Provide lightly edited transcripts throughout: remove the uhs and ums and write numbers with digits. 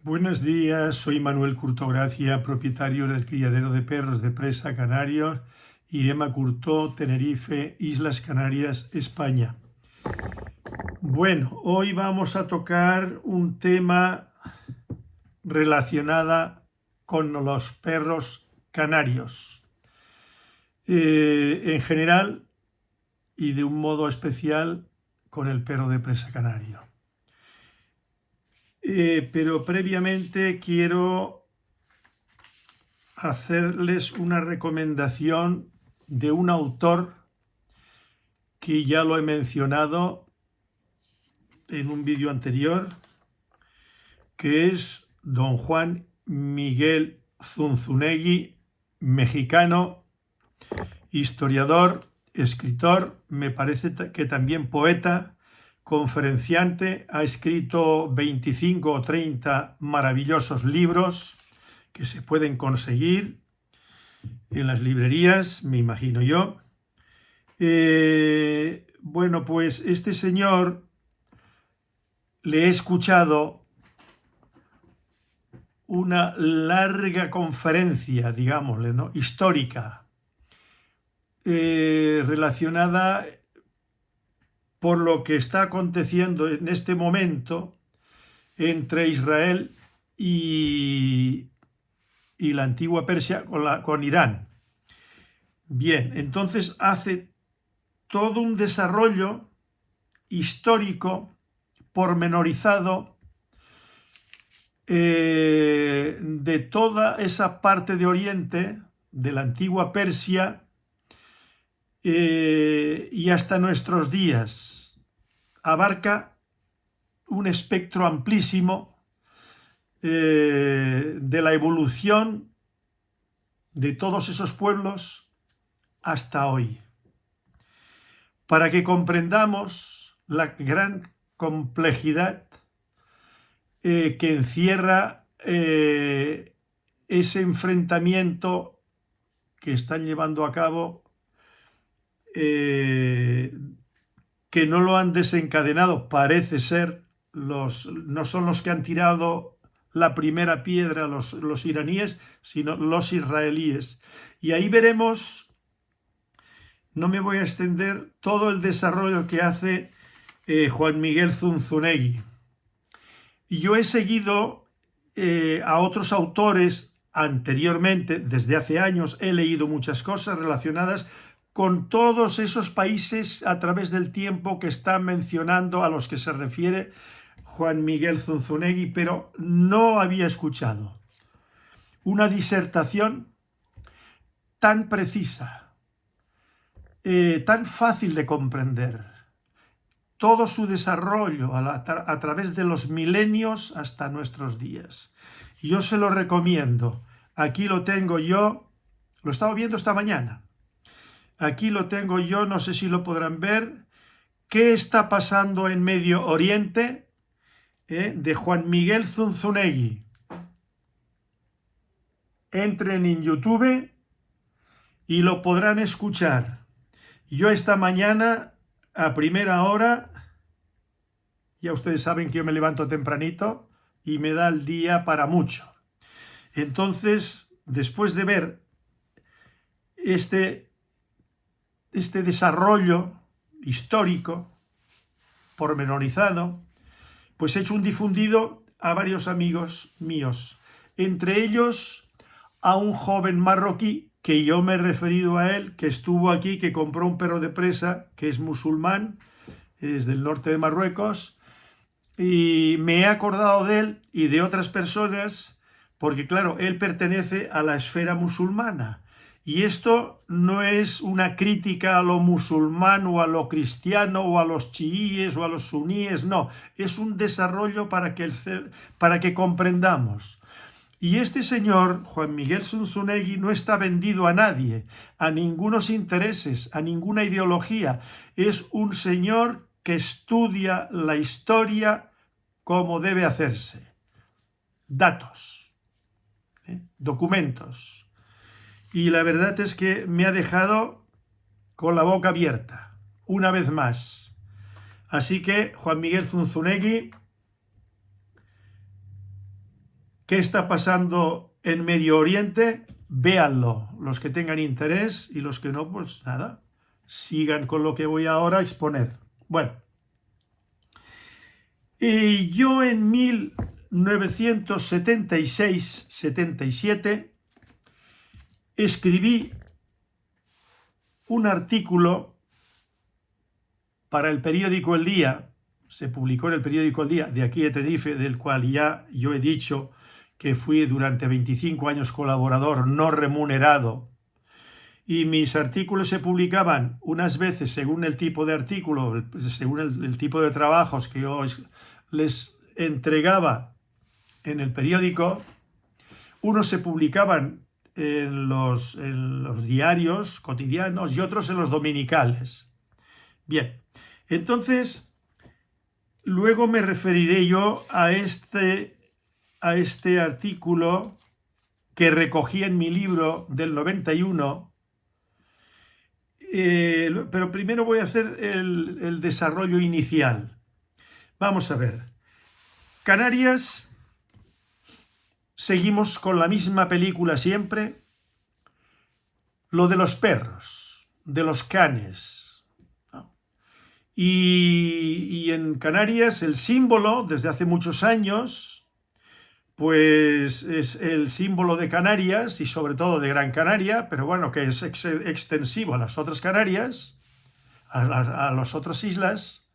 Buenos días, soy Manuel Curto Gracia, propietario del criadero de perros de presa Canarios, Irema Curto, Tenerife, Islas Canarias, España. Bueno, hoy vamos a tocar un tema relacionado con los perros canarios. En general y de un modo especial con el perro de presa canario. Pero previamente quiero hacerles una recomendación de un autor que ya lo he mencionado en un vídeo anterior, que es don Juan Miguel Zunzunegui, mexicano, historiador, escritor, me parece que también poeta, conferenciante, ha escrito 25 o 30 maravillosos libros que se pueden conseguir en las librerías, me imagino yo. Bueno, pues este señor le he escuchado una larga conferencia, digámosle, ¿no?, histórica, relacionada por lo que está aconteciendo en este momento entre Israel y la antigua Persia con Irán. Bien, entonces hace todo un desarrollo histórico pormenorizado de toda esa parte de Oriente, de la antigua Persia, y hasta nuestros días. Abarca un espectro amplísimo de la evolución de todos esos pueblos hasta hoy. Para que comprendamos la gran complejidad que encierra ese enfrentamiento que están llevando a cabo, que no lo han desencadenado, parece ser, no son los que han tirado la primera piedra los iraníes, sino los israelíes. Y ahí veremos, no me voy a extender, todo el desarrollo que hace Juan Miguel Zunzunegui. Y yo he seguido a otros autores anteriormente, desde hace años, he leído muchas cosas relacionadas con todos esos países a través del tiempo que está mencionando, a los que se refiere Juan Miguel Zunzunegui, pero no había escuchado una disertación tan precisa, tan fácil de comprender, todo su desarrollo a través de los milenios hasta nuestros días. Yo se lo recomiendo. Aquí lo tengo yo, lo he estado viendo esta mañana. Aquí lo tengo yo, no sé si lo podrán ver. ¿Qué está pasando en Medio Oriente? De Juan Miguel Zunzunegui. Entren en YouTube y lo podrán escuchar. Yo esta mañana, a primera hora, ya ustedes saben que yo me levanto tempranito y me da el día para mucho. Entonces, después de ver este desarrollo histórico pormenorizado, pues he hecho un difundido a varios amigos míos, entre ellos a un joven marroquí que yo me he referido a él, que estuvo aquí, que compró un perro de presa, que es musulmán, es del norte de Marruecos, y me he acordado de él y de otras personas porque, claro, él pertenece a la esfera musulmana. Y esto no es una crítica a lo musulmán o a lo cristiano o a los chiíes o a los suníes, no, es un desarrollo para que comprendamos. Y este señor, Juan Miguel Zunzunegui, no está vendido a nadie, a ningunos intereses, a ninguna ideología. Es un señor que estudia la historia como debe hacerse. Datos, documentos. Y la verdad es que me ha dejado con la boca abierta, una vez más. Así que, Juan Miguel Zunzunegui, ¿Qué está pasando en Medio Oriente? Véanlo, los que tengan interés, y los que no, pues nada, sigan con lo que voy ahora a exponer. Bueno, yo en 1976-77 escribí un artículo para el periódico El Día. Se publicó en el periódico El Día de aquí de Tenerife, del cual ya yo he dicho que fui durante 25 años colaborador no remunerado, y mis artículos se publicaban unas veces según el tipo de artículo, según el tipo de trabajos que yo les entregaba en el periódico. Unos se publicaban en los diarios cotidianos y otros en los dominicales. Bien, entonces luego me referiré yo a este artículo que recogí en mi libro del 91, pero primero voy a hacer el desarrollo inicial. Vamos a ver. Canarias, seguimos con la misma película siempre, lo de los perros, de los canes, ¿no? Y en Canarias el símbolo, desde hace muchos años, pues es el símbolo de Canarias y sobre todo de Gran Canaria, pero bueno, que es extensivo a las otras Canarias, a las otras islas,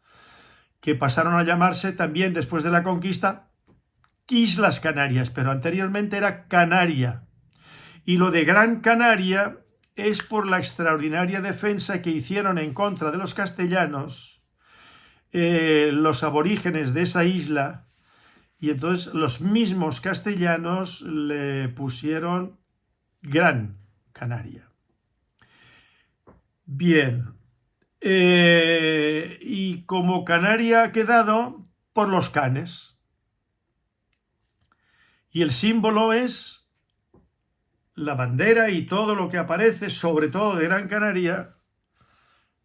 que pasaron a llamarse también después de la conquista Islas Canarias, pero anteriormente era Canaria. Y lo de Gran Canaria es por la extraordinaria defensa que hicieron en contra de los castellanos, los aborígenes de esa isla. Y entonces los mismos castellanos le pusieron Gran Canaria. Bien. Y como Canaria ha quedado por los canes. Y el símbolo es la bandera y todo lo que aparece, sobre todo de Gran Canaria,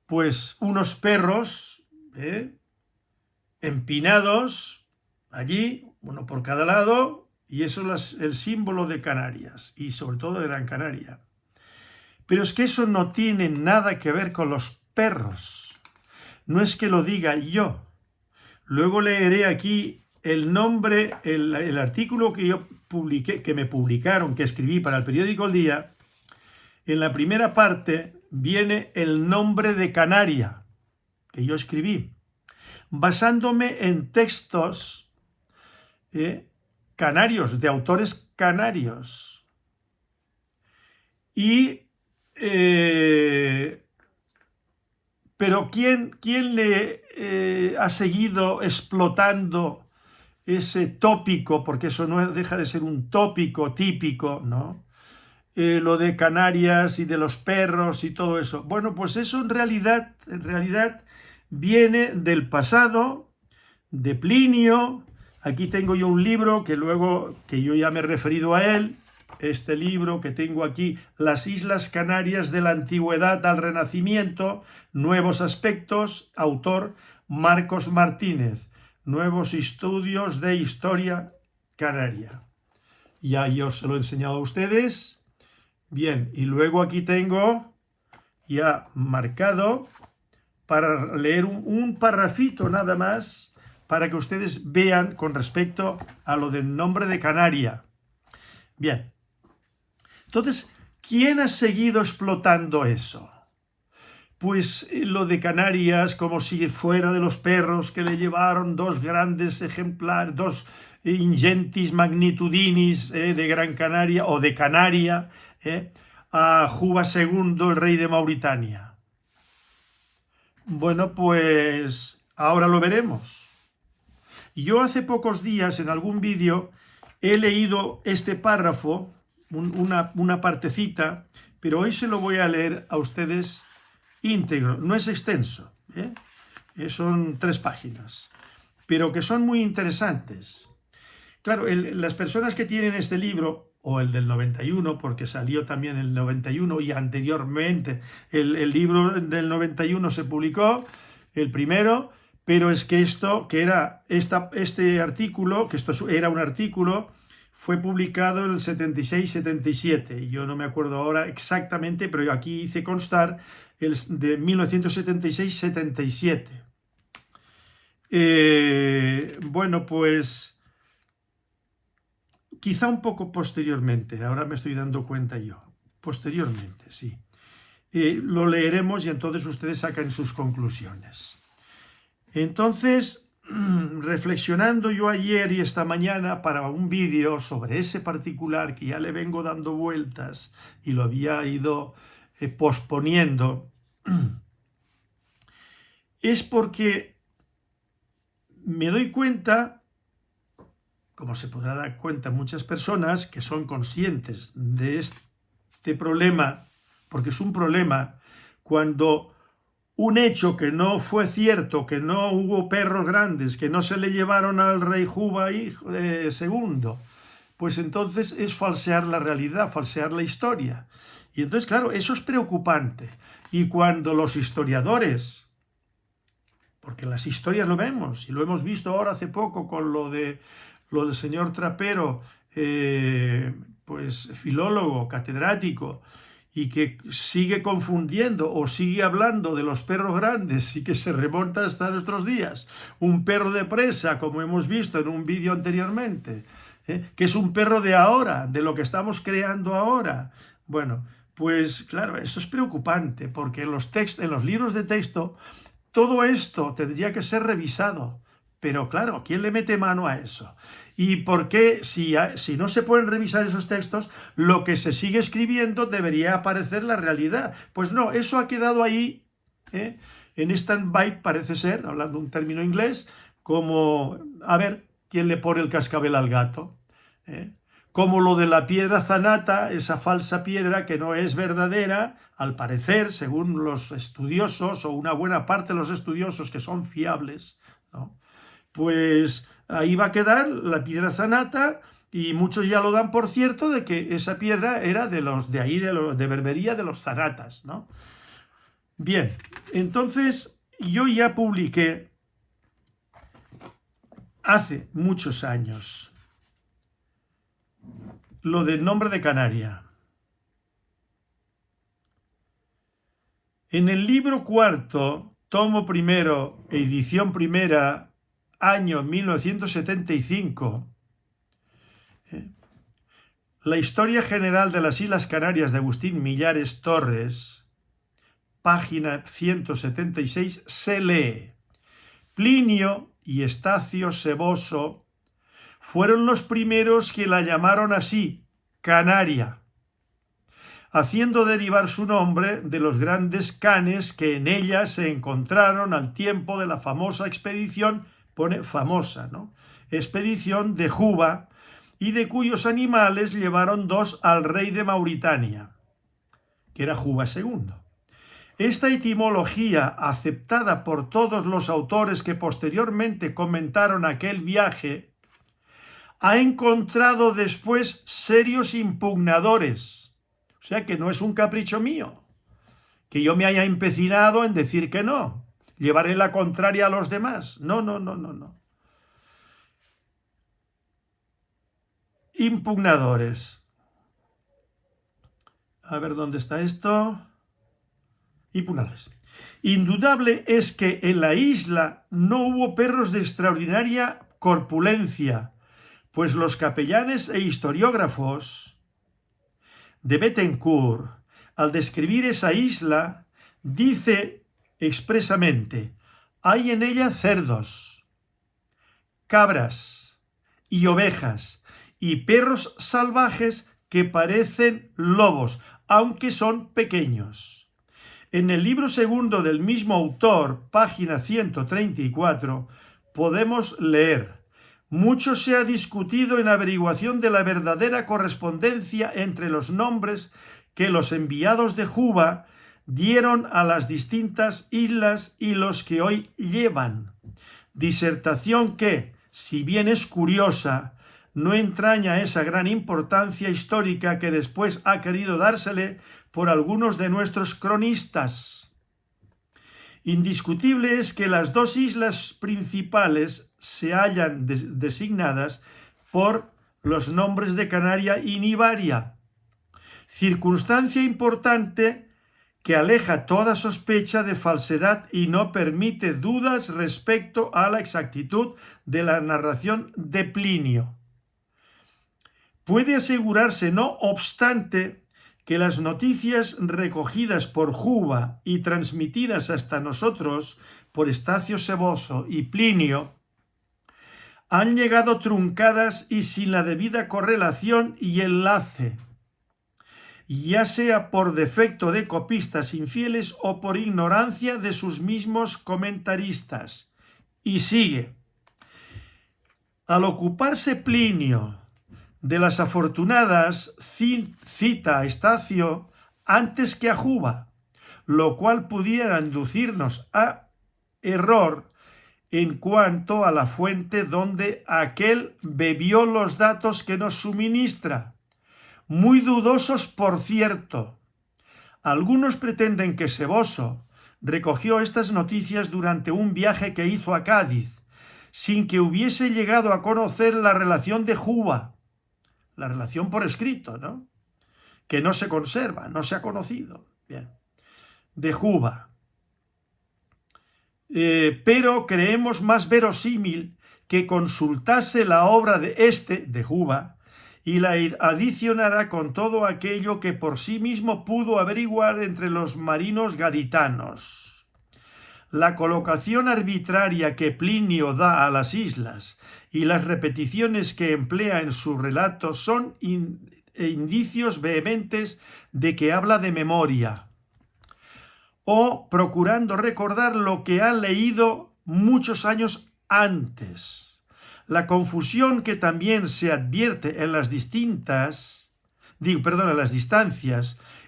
pues unos perros empinados allí, uno por cada lado, y eso es el símbolo de Canarias, y sobre todo de Gran Canaria. Pero es que eso no tiene nada que ver con los perros. No es que lo diga yo. Luego leeré aquí el nombre, el artículo que yo publiqué, que me publicaron, que escribí para el periódico El Día. En la primera parte viene el nombre de Canaria, que yo escribí, basándome en textos canarios, de autores canarios. Y pero ¿quién le ha seguido explotando ese tópico? Porque eso no deja de ser un tópico típico, ¿no? Lo de Canarias y de los perros y todo eso. Bueno, pues eso en realidad viene del pasado, de Plinio. Aquí tengo yo un libro que yo ya me he referido a él, este libro que tengo aquí, Las Islas Canarias de la Antigüedad al Renacimiento, Nuevos Aspectos, autor Marcos Martínez, Nuevos Estudios de Historia Canaria. Ya yo se lo he enseñado a ustedes. Bien, y luego aquí tengo ya marcado para leer un parrafito nada más, para que ustedes vean con respecto a lo del nombre de Canaria. Bien. Entonces, ¿quién ha seguido explotando eso? Pues lo de Canarias, como si fuera de los perros que le llevaron dos grandes ejemplares, dos ingentis magnitudinis de Gran Canaria o de Canaria, a Juba II, el rey de Mauritania. Bueno, pues ahora lo veremos. Yo hace pocos días en algún vídeo he leído este párrafo, una partecita, pero hoy se lo voy a leer a ustedes íntegro. No es extenso, son 3 páginas, pero que son muy interesantes. Claro, las personas que tienen este libro, o el del 91, porque salió también el 91 y anteriormente el libro del 91 se publicó, el primero. Pero es que este artículo, que esto era un artículo, fue publicado en el 76-77. Yo no me acuerdo ahora exactamente, pero aquí hice constar el de 1976-77. Bueno, pues quizá un poco posteriormente, ahora me estoy dando cuenta yo. Posteriormente, sí. Lo leeremos y entonces ustedes sacan sus conclusiones. Entonces, reflexionando yo ayer y esta mañana para un vídeo sobre ese particular que ya le vengo dando vueltas y lo había ido posponiendo, es porque me doy cuenta, como se podrá dar cuenta muchas personas que son conscientes de este problema, porque es un problema cuando un hecho que no fue cierto, que no hubo perros grandes, que no se le llevaron al rey Juba II, pues entonces es falsear la realidad, falsear la historia. Y entonces, claro, eso es preocupante. Y cuando los historiadores, porque las historias lo vemos, y lo hemos visto ahora hace poco con lo del señor Trapero, pues filólogo, catedrático, y que sigue confundiendo o sigue hablando de los perros grandes y que se remonta hasta nuestros días. Un perro de presa, como hemos visto en un vídeo anteriormente, que es un perro de ahora, de lo que estamos creando ahora. Bueno, pues claro, eso es preocupante, porque en los libros de texto todo esto tendría que ser revisado. Pero claro, ¿quién le mete mano a eso? ¿Y por qué, si no se pueden revisar esos textos, lo que se sigue escribiendo debería aparecer la realidad? Pues no, eso ha quedado ahí, en stand-by, parece ser, hablando un término inglés, como, a ver, ¿quién le pone el cascabel al gato? Como lo de la piedra zanata, esa falsa piedra que no es verdadera, al parecer, según los estudiosos, o una buena parte de los estudiosos que son fiables, ¿no? Pues ahí va a quedar la piedra zanata, y muchos ya lo dan por cierto de que esa piedra era de Berbería, de los zanatas, ¿no? Bien, entonces yo ya publiqué hace muchos años lo del nombre de Canaria. En el libro cuarto, tomo primero, edición primera, año 1975, la historia general de las Islas Canarias de Agustín Millares Torres, página 176, se lee: Plinio y Estacio Seboso fueron los primeros que la llamaron así, Canaria, haciendo derivar su nombre de los grandes canes que en ella se encontraron al tiempo de la famosa expedición, pone famosa, ¿no?, expedición de Juba, y de cuyos animales llevaron 2 al rey de Mauritania, que era Juba II. Esta etimología, aceptada por todos los autores que posteriormente comentaron aquel viaje, ha encontrado después serios impugnadores. O sea que no es un capricho mío, que yo me haya empecinado en decir que no, llevaré la contraria a los demás. No. Impugnadores. A ver dónde está esto. Impugnadores. Indudable es que en la isla no hubo perros de extraordinaria corpulencia, pues los capellanes e historiógrafos de Bettencourt, al describir esa isla, dice expresamente: hay en ella cerdos, cabras y ovejas, y perros salvajes que parecen lobos, aunque son pequeños. En el libro segundo del mismo autor, página 134, podemos leer: mucho se ha discutido en averiguación de la verdadera correspondencia entre los nombres que los enviados de Juba dieron a las distintas islas y los que hoy llevan. Disertación que, si bien es curiosa, no entraña esa gran importancia histórica que después ha querido dársele por algunos de nuestros cronistas. Indiscutible es que las 2 islas principales se hallan designadas por los nombres de Canaria y Nivaria, circunstancia importante que aleja toda sospecha de falsedad y no permite dudas respecto a la exactitud de la narración de Plinio. Puede asegurarse, no obstante, que las noticias recogidas por Juba y transmitidas hasta nosotros por Estacio Seboso y Plinio han llegado truncadas y sin la debida correlación y enlace, ya sea por defecto de copistas infieles o por ignorancia de sus mismos comentaristas. Y sigue. Al ocuparse Plinio de las afortunadas, cita a Estacio antes que a Juba, lo cual pudiera inducirnos a error en cuanto a la fuente donde aquel bebió los datos que nos suministra. Muy dudosos, por cierto. Algunos pretenden que Seboso recogió estas noticias durante un viaje que hizo a Cádiz, sin que hubiese llegado a conocer la relación de Juba, la relación por escrito, ¿no? Que no se conserva, no se ha conocido. Bien. De Juba. Pero creemos más verosímil que consultase la obra de Juba, y la adicionará con todo aquello que por sí mismo pudo averiguar entre los marinos gaditanos. La colocación arbitraria que Plinio da a las islas y las repeticiones que emplea en su relato son indicios vehementes de que habla de memoria, o procurando recordar lo que ha leído muchos años antes. La confusión que también se advierte en las distancias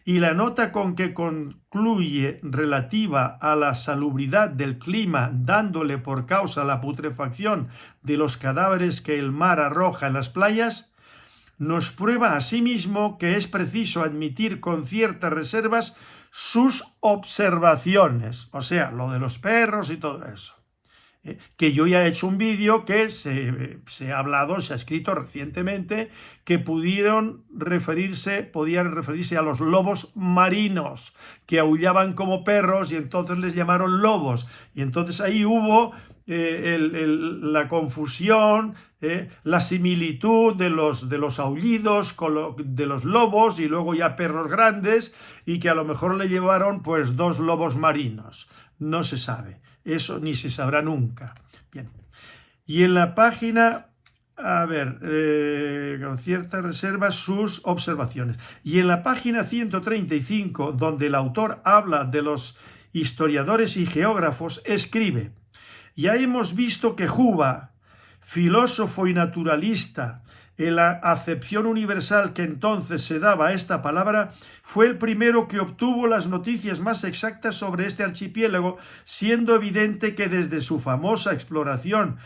y la nota con que concluye relativa a la salubridad del clima, dándole por causa la putrefacción de los cadáveres que el mar arroja en las playas, nos prueba asimismo que es preciso admitir con ciertas reservas sus observaciones, o sea, lo de los perros y todo eso. Que yo ya he hecho un vídeo que se ha hablado, se ha escrito recientemente, que podían referirse a los lobos marinos, que aullaban como perros y entonces les llamaron lobos. Y entonces ahí hubo la confusión, la similitud de los aullidos de los lobos y luego ya perros grandes, y que a lo mejor le llevaron pues 2 lobos marinos. No se sabe. Eso ni se sabrá nunca. Bien. Y en la página, con ciertas reservas, sus observaciones. Y en la página 135, donde el autor habla de los historiadores y geógrafos, escribe: ya hemos visto que Juba, filósofo y naturalista, en la acepción universal que entonces se daba a esta palabra, fue el primero que obtuvo las noticias más exactas sobre este archipiélago, siendo evidente que desde su famosa exploración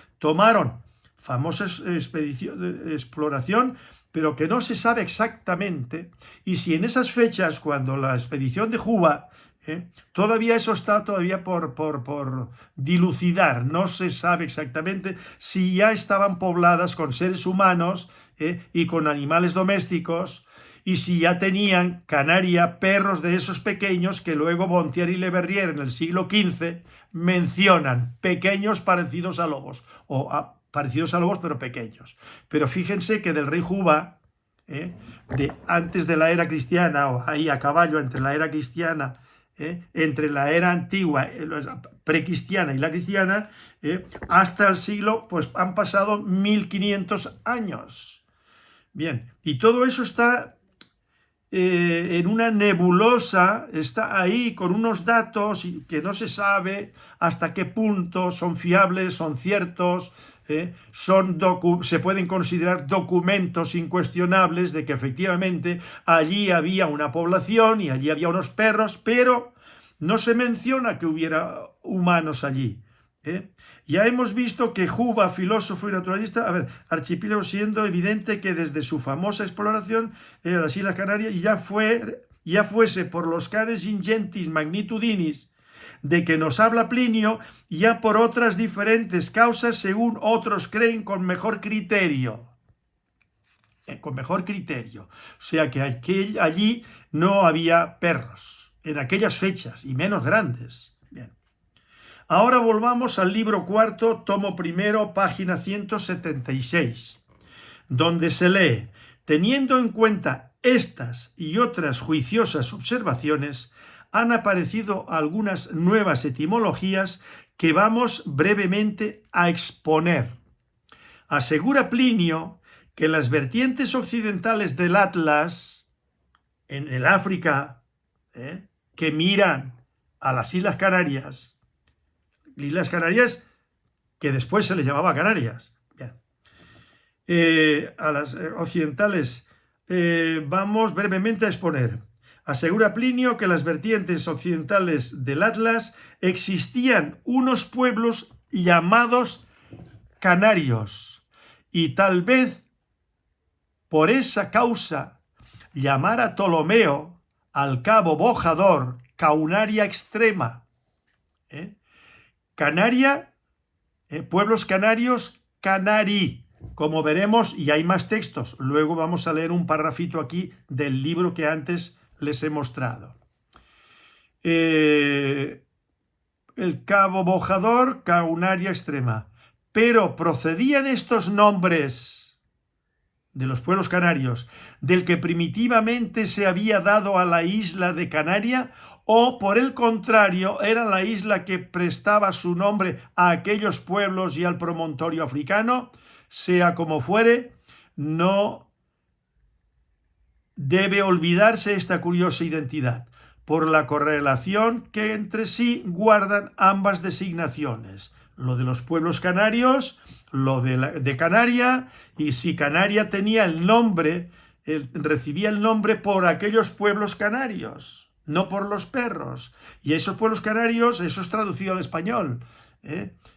exploración, pero que no se sabe exactamente, y si en esas fechas, cuando la expedición de Juba, todavía eso está por dilucidar, no se sabe exactamente si ya estaban pobladas con seres humanos y con animales domésticos, y si ya tenían Canaria perros de esos pequeños que luego Bontier y Le Verrier en el siglo XV mencionan, pequeños parecidos a lobos, parecidos a lobos pero pequeños. Pero fíjense que del rey Juba, de antes de la era cristiana, o ahí a caballo entre la era cristiana, entre la era antigua, precristiana y la cristiana, hasta el siglo, pues han pasado 1500 años. Bien, y todo eso está en una nebulosa, está ahí con unos datos que no se sabe hasta qué punto son fiables, son ciertos, se pueden considerar documentos incuestionables de que efectivamente allí había una población y allí había unos perros, pero no se menciona que hubiera humanos allí. Ya hemos visto que Juba, filósofo y naturalista, archipiélago, siendo evidente que desde su famosa exploración en las Islas Canarias ya fuese por los canes ingentis magnitudinis de que nos habla Plinio, ya por otras diferentes causas, según otros creen con mejor criterio. con mejor criterio. O sea que allí no había perros en aquellas fechas, y menos grandes. Bien. Ahora volvamos al libro cuarto, tomo primero, página 176, donde se lee: teniendo en cuenta estas y otras juiciosas observaciones, han aparecido algunas nuevas etimologías que vamos brevemente a exponer. Asegura Plinio que las vertientes occidentales del Atlas, en el África, que miran a las Islas Canarias que después se les llamaba Canarias, a las occidentales, vamos brevemente a exponer. Asegura Plinio que en las vertientes occidentales del Atlas existían unos pueblos llamados canarios, y tal vez por esa causa llamar a Ptolomeo al cabo Bojador Caunaria Extrema. Canaria, pueblos canarios, Canari, como veremos, y hay más textos. Luego vamos a leer un parrafito aquí del libro que antes les he mostrado. El cabo Bojador, Caunaria Extrema. Pero procedían estos nombres de los pueblos canarios del que primitivamente se había dado a la isla de Canaria, o por el contrario era la isla que prestaba su nombre a aquellos pueblos y al promontorio africano. Sea como fuere, no debe olvidarse esta curiosa identidad, por la correlación que entre sí guardan ambas designaciones, lo de los pueblos canarios, lo de Canaria, y si Canaria tenía el nombre, recibía el nombre por aquellos pueblos canarios, no por los perros. Y esos pueblos canarios, eso es traducido al español,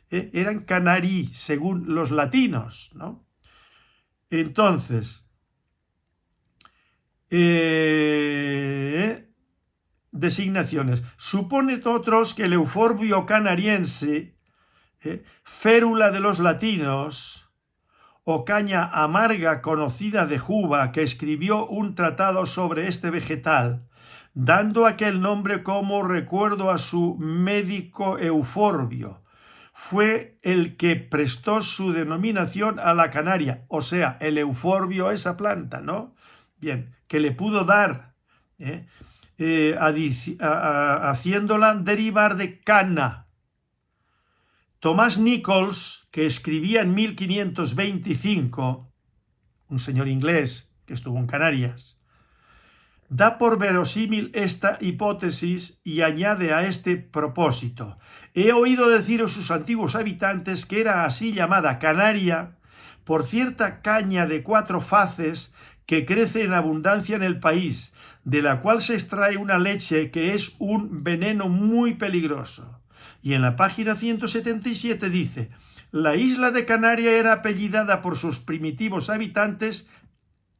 eran canarí, según los latinos, ¿no? Entonces, designaciones. Supone otros que el euforbio canariense, férula de los latinos, o caña amarga conocida de Juba, que escribió un tratado sobre este vegetal, dando aquel nombre como recuerdo a su médico Euforbio, fue el que prestó su denominación a la canaria, o sea, el euforbio, esa planta, ¿no? Bien, que le pudo dar, haciéndola derivar de cana. Tomás Nichols, que escribía en 1525, un señor inglés que estuvo en Canarias, da por verosímil esta hipótesis y añade a este propósito: he oído decir a sus antiguos habitantes que era así llamada Canaria por cierta caña de 4 faces que crece en abundancia en el país, de la cual se extrae una leche que es un veneno muy peligroso. Y en la página 177 dice: la isla de Canaria era apellidada por sus primitivos habitantes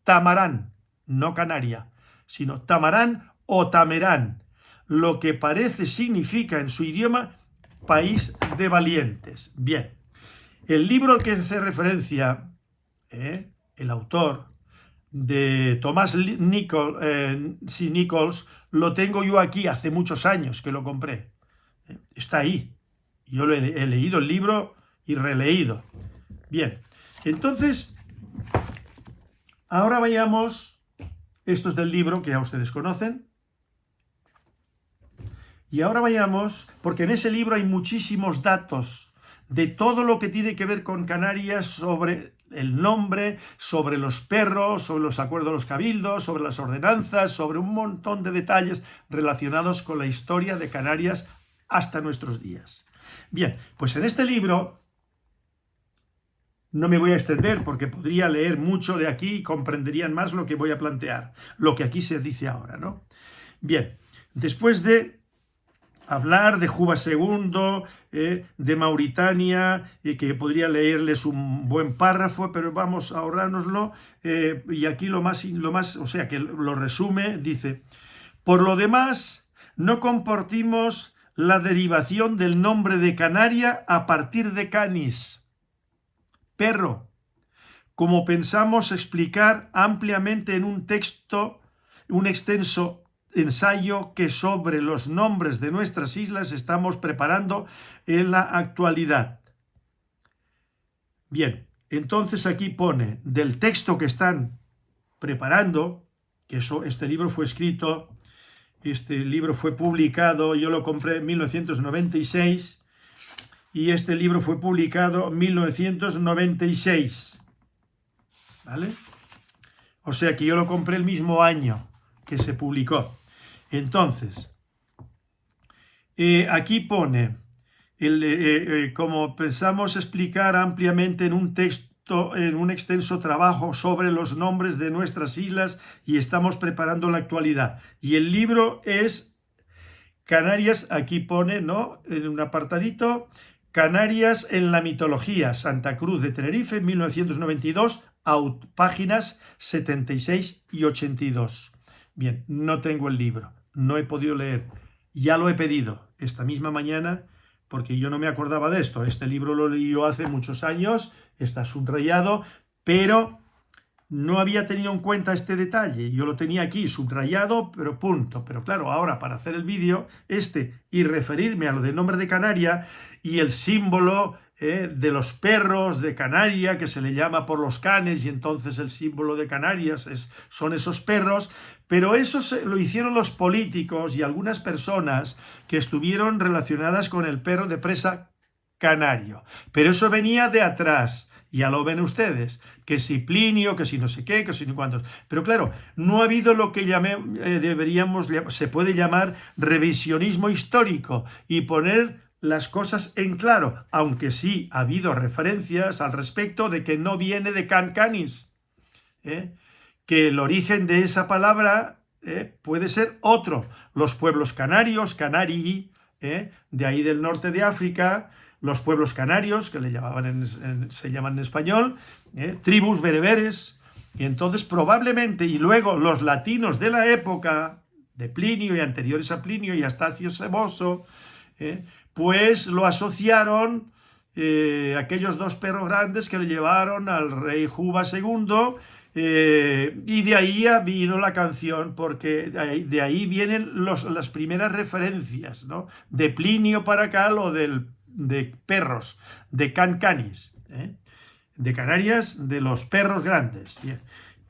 Tamarán, no Canaria, sino Tamarán o Tamerán, lo que parece significa en su idioma país de valientes. Bien, el libro al que hace referencia el autor de Tomás Nichols, lo tengo yo aquí, hace muchos años que lo compré. Está ahí. Yo he leído el libro y releído. Bien, entonces, ahora vayamos. Esto es del libro que ya ustedes conocen. Y ahora vayamos, porque en ese libro hay muchísimos datos de todo lo que tiene que ver con Canarias, sobre el nombre, sobre los perros, sobre los acuerdos de los cabildos, sobre las ordenanzas, sobre un montón de detalles relacionados con la historia de Canarias hasta nuestros días. Bien, pues en este libro no me voy a extender porque podría leer mucho de aquí y comprenderían más lo que voy a plantear, lo que aquí se dice ahora, ¿no? Bien, después de hablar de Juba II, de Mauritania, que podría leerles un buen párrafo, pero vamos a ahorrárnoslo, y aquí lo más, o sea, que lo resume, dice: por lo demás, no compartimos la derivación del nombre de Canaria a partir de canis, perro, como pensamos explicar ampliamente en un texto, un extenso ensayo que sobre los nombres de nuestras islas estamos preparando en la actualidad. Bien, entonces aquí pone del texto que están preparando, que este libro fue escrito, este libro fue publicado, yo lo compré en 1996 y este libro fue publicado en 1996, ¿vale? O sea que yo lo compré el mismo año que se publicó. Entonces, aquí pone, como pensamos explicar ampliamente en un texto, en un extenso trabajo sobre los nombres de nuestras islas y estamos preparando la actualidad. Y el libro es Canarias, aquí pone, ¿no? En un apartadito, Canarias en la mitología, Santa Cruz de Tenerife, 1992, páginas 76 y 82. Bien, no tengo el libro, no he podido leer, ya lo he pedido esta misma mañana porque yo no me acordaba de esto. Este libro lo leí yo hace muchos años, está subrayado, pero no había tenido en cuenta este detalle. Yo lo tenía aquí subrayado, pero punto. Pero claro, ahora para hacer el vídeo y referirme a lo del nombre de Canaria y el símbolo de los perros de Canaria, que se le llama por los canes, y entonces el símbolo de Canarias son esos perros, pero eso lo hicieron los políticos y algunas personas que estuvieron relacionadas con el perro de presa canario. Pero eso venía de atrás. Ya lo ven ustedes, que si Plinio, que si no sé qué, que si no cuántos. Pero claro, no ha habido lo que se puede llamar revisionismo histórico y poner las cosas en claro, aunque sí ha habido referencias al respecto de que no viene de can canis, que el origen de esa palabra puede ser otro. Los pueblos canarios, canarii, de ahí del norte de África, los pueblos canarios, que se llaman en español, tribus bereberes, y entonces probablemente, y luego los latinos de la época de Plinio y anteriores a Plinio y Astacio Seboso, pues lo asociaron aquellos dos perros grandes que le llevaron al rey Juba II, y de ahí vino la canción, porque de ahí vienen las primeras referencias, ¿no? De Plinio para acá, lo de perros, de can canis, de Canarias, de los perros grandes. Bien.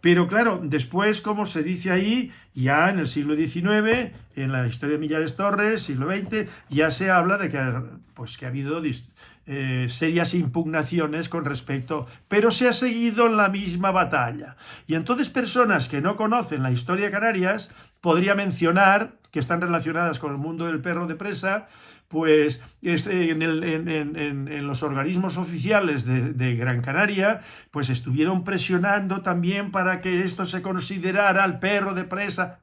Pero claro, después, como se dice ahí, ya en el siglo XIX, en la historia de Millares Torres, siglo XX, ya se habla de que ha habido serias impugnaciones con respecto, pero se ha seguido en la misma batalla. Y entonces personas que no conocen la historia de Canarias, podría mencionar, que están relacionadas con el mundo del perro de presa, pues en los organismos oficiales de Gran Canaria, pues estuvieron presionando también para que esto se considerara el perro de presa,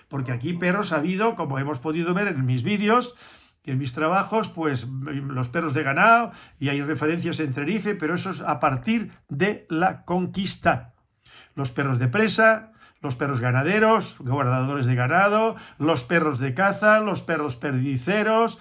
porque aquí perros ha habido, como hemos podido ver en mis vídeos y en mis trabajos, pues los perros de ganado, y hay referencias en Tenerife, pero eso es a partir de la conquista. Los perros de presa, los perros ganaderos, guardadores de ganado, los perros de caza, los perros perdiceros,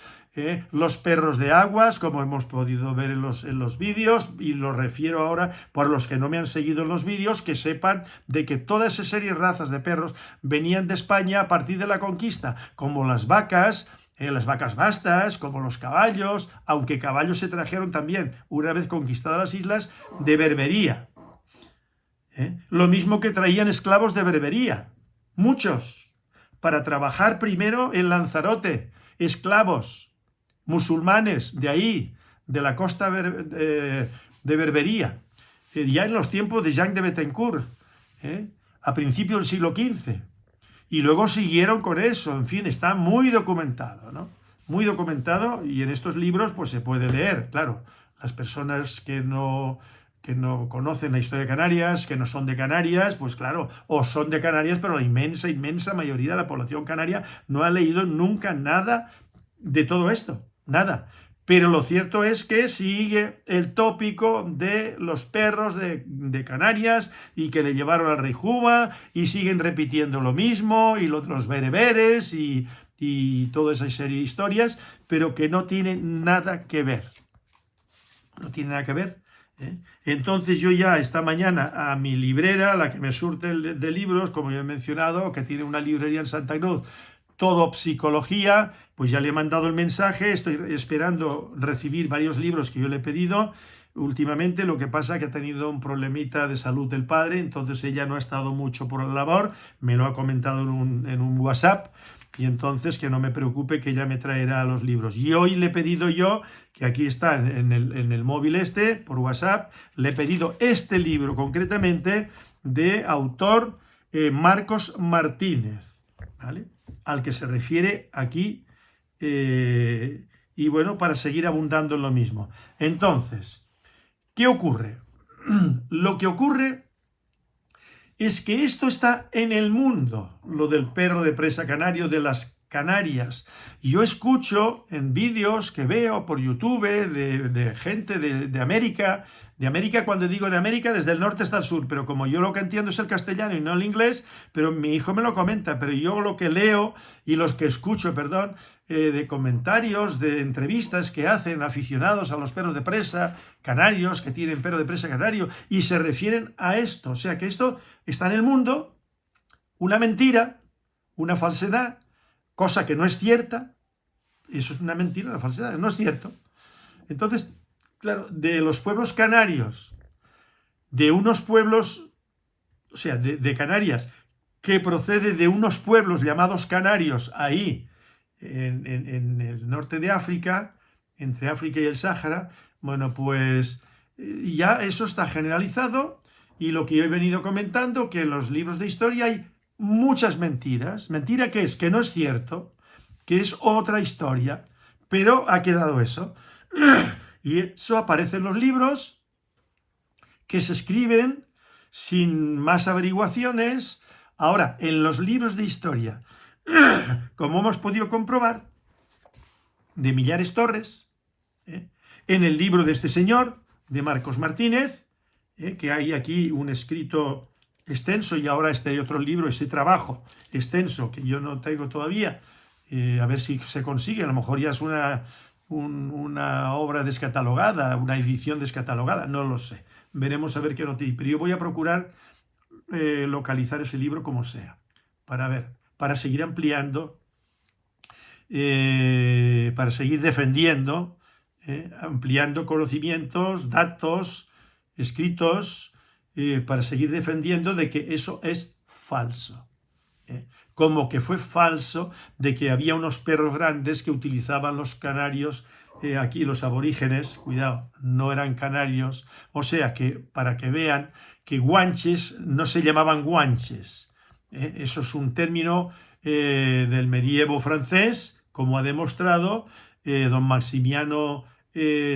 los perros de aguas, como hemos podido ver en los vídeos, y lo refiero ahora por los que no me han seguido en los vídeos, que sepan de que toda esa serie de razas de perros venían de España a partir de la conquista, como las vacas bastas, como los caballos, aunque caballos se trajeron también, una vez conquistadas las islas, de Berbería. Lo mismo que traían esclavos de Berbería, muchos, para trabajar primero en Lanzarote, esclavos musulmanes de ahí, de la costa de Berbería, ya en los tiempos de Jean de Bettencourt, a principios del siglo XV, y luego siguieron con eso. En fin, está muy documentado, ¿no? Muy documentado, y en estos libros pues se puede leer, claro. Las personas que no conocen la historia de Canarias, que no son de Canarias, pues claro, o son de Canarias, pero la inmensa, inmensa mayoría de la población canaria no ha leído nunca nada de todo esto, nada. Pero lo cierto es que sigue el tópico de los perros de Canarias y que le llevaron al rey Juba, y siguen repitiendo lo mismo, y los bereberes y toda esa serie de historias, pero que no tienen nada que ver. No tiene nada que ver. Entonces yo ya esta mañana a mi librera, la que me surte de libros, como ya he mencionado, que tiene una librería en Santa Cruz, todo psicología, pues ya le he mandado el mensaje, estoy esperando recibir varios libros que yo le he pedido. Últimamente lo que pasa es que ha tenido un problemita de salud del padre, entonces ella no ha estado mucho por la labor, me lo ha comentado en un WhatsApp, y entonces que no me preocupe, que ella me traerá los libros. Y hoy le he pedido yo, que aquí está en el móvil por WhatsApp, le he pedido este libro concretamente de autor Marcos Martínez, ¿vale? Al que se refiere aquí, y bueno, para seguir abundando en lo mismo. Entonces, ¿qué ocurre? Lo que ocurre es que esto está en el mundo, lo del perro de presa canario, de las Canarias. Y yo escucho en vídeos que veo por YouTube de gente de América. De América, cuando digo de América, desde el norte hasta el sur, pero como yo lo que entiendo es el castellano y no el inglés, pero mi hijo me lo comenta, pero yo lo que leo y los que escucho, perdón, de comentarios, de entrevistas que hacen aficionados a los perros de presa canarios, que tienen perro de presa canario, y se refieren a esto. O sea que esto está en el mundo, una mentira, una falsedad, cosa que no es cierta. Eso es una mentira, una falsedad, no es cierto. Entonces, claro, de los pueblos canarios, de unos pueblos, o sea, de Canarias, que procede de unos pueblos llamados canarios, ahí, en el norte de África, entre África y el Sáhara, bueno, pues ya eso está generalizado, y lo que yo he venido comentando, que en los libros de historia hay muchas mentiras. ¿Mentira qué es? Que no es cierto, que es otra historia, pero ha quedado eso. Y eso aparece en los libros que se escriben sin más averiguaciones. Ahora, en los libros de historia, como hemos podido comprobar, de Millares Torres, en el libro de este señor, de Marcos Martínez, que hay aquí un escrito extenso, y ahora este otro libro, este trabajo extenso que yo no tengo todavía, a ver si se consigue, a lo mejor ya es una obra descatalogada, una edición descatalogada, no lo sé. Veremos a ver qué noticia. Pero yo voy a procurar localizar ese libro como sea, para seguir ampliando, para seguir defendiendo, ampliando conocimientos, datos, escritos, para seguir defendiendo de que eso es falso. Como que fue falso de que había unos perros grandes que utilizaban los canarios, aquí los aborígenes, cuidado, no eran canarios, o sea que para que vean que guanches no se llamaban guanches, eso es un término del medievo francés, como ha demostrado don Maximiano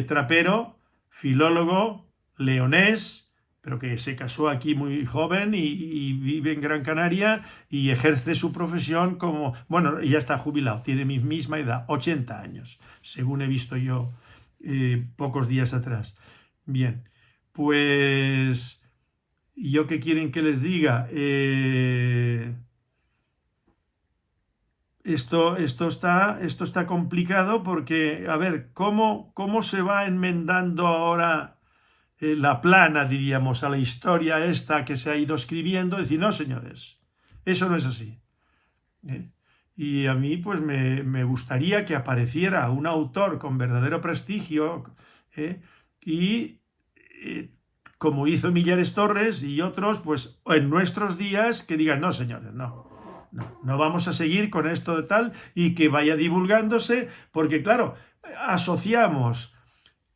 Trapero, filólogo leonés, pero que se casó aquí muy joven y vive en Gran Canaria y ejerce su profesión como, bueno, ya está jubilado, tiene mi misma edad, 80 años, según he visto yo pocos días atrás. Bien, pues, ¿yo qué quieren que les diga? Esto está complicado porque, a ver, ¿cómo se va enmendando ahora la plana, diríamos, a la historia esta que se ha ido escribiendo? Decir, no, señores, eso no es así. Y a mí, pues, me gustaría que apareciera un autor con verdadero prestigio, y como hizo Millares Torres y otros, pues, en nuestros días, que digan, no, señores, no vamos a seguir con esto de tal, y que vaya divulgándose, porque, claro, asociamos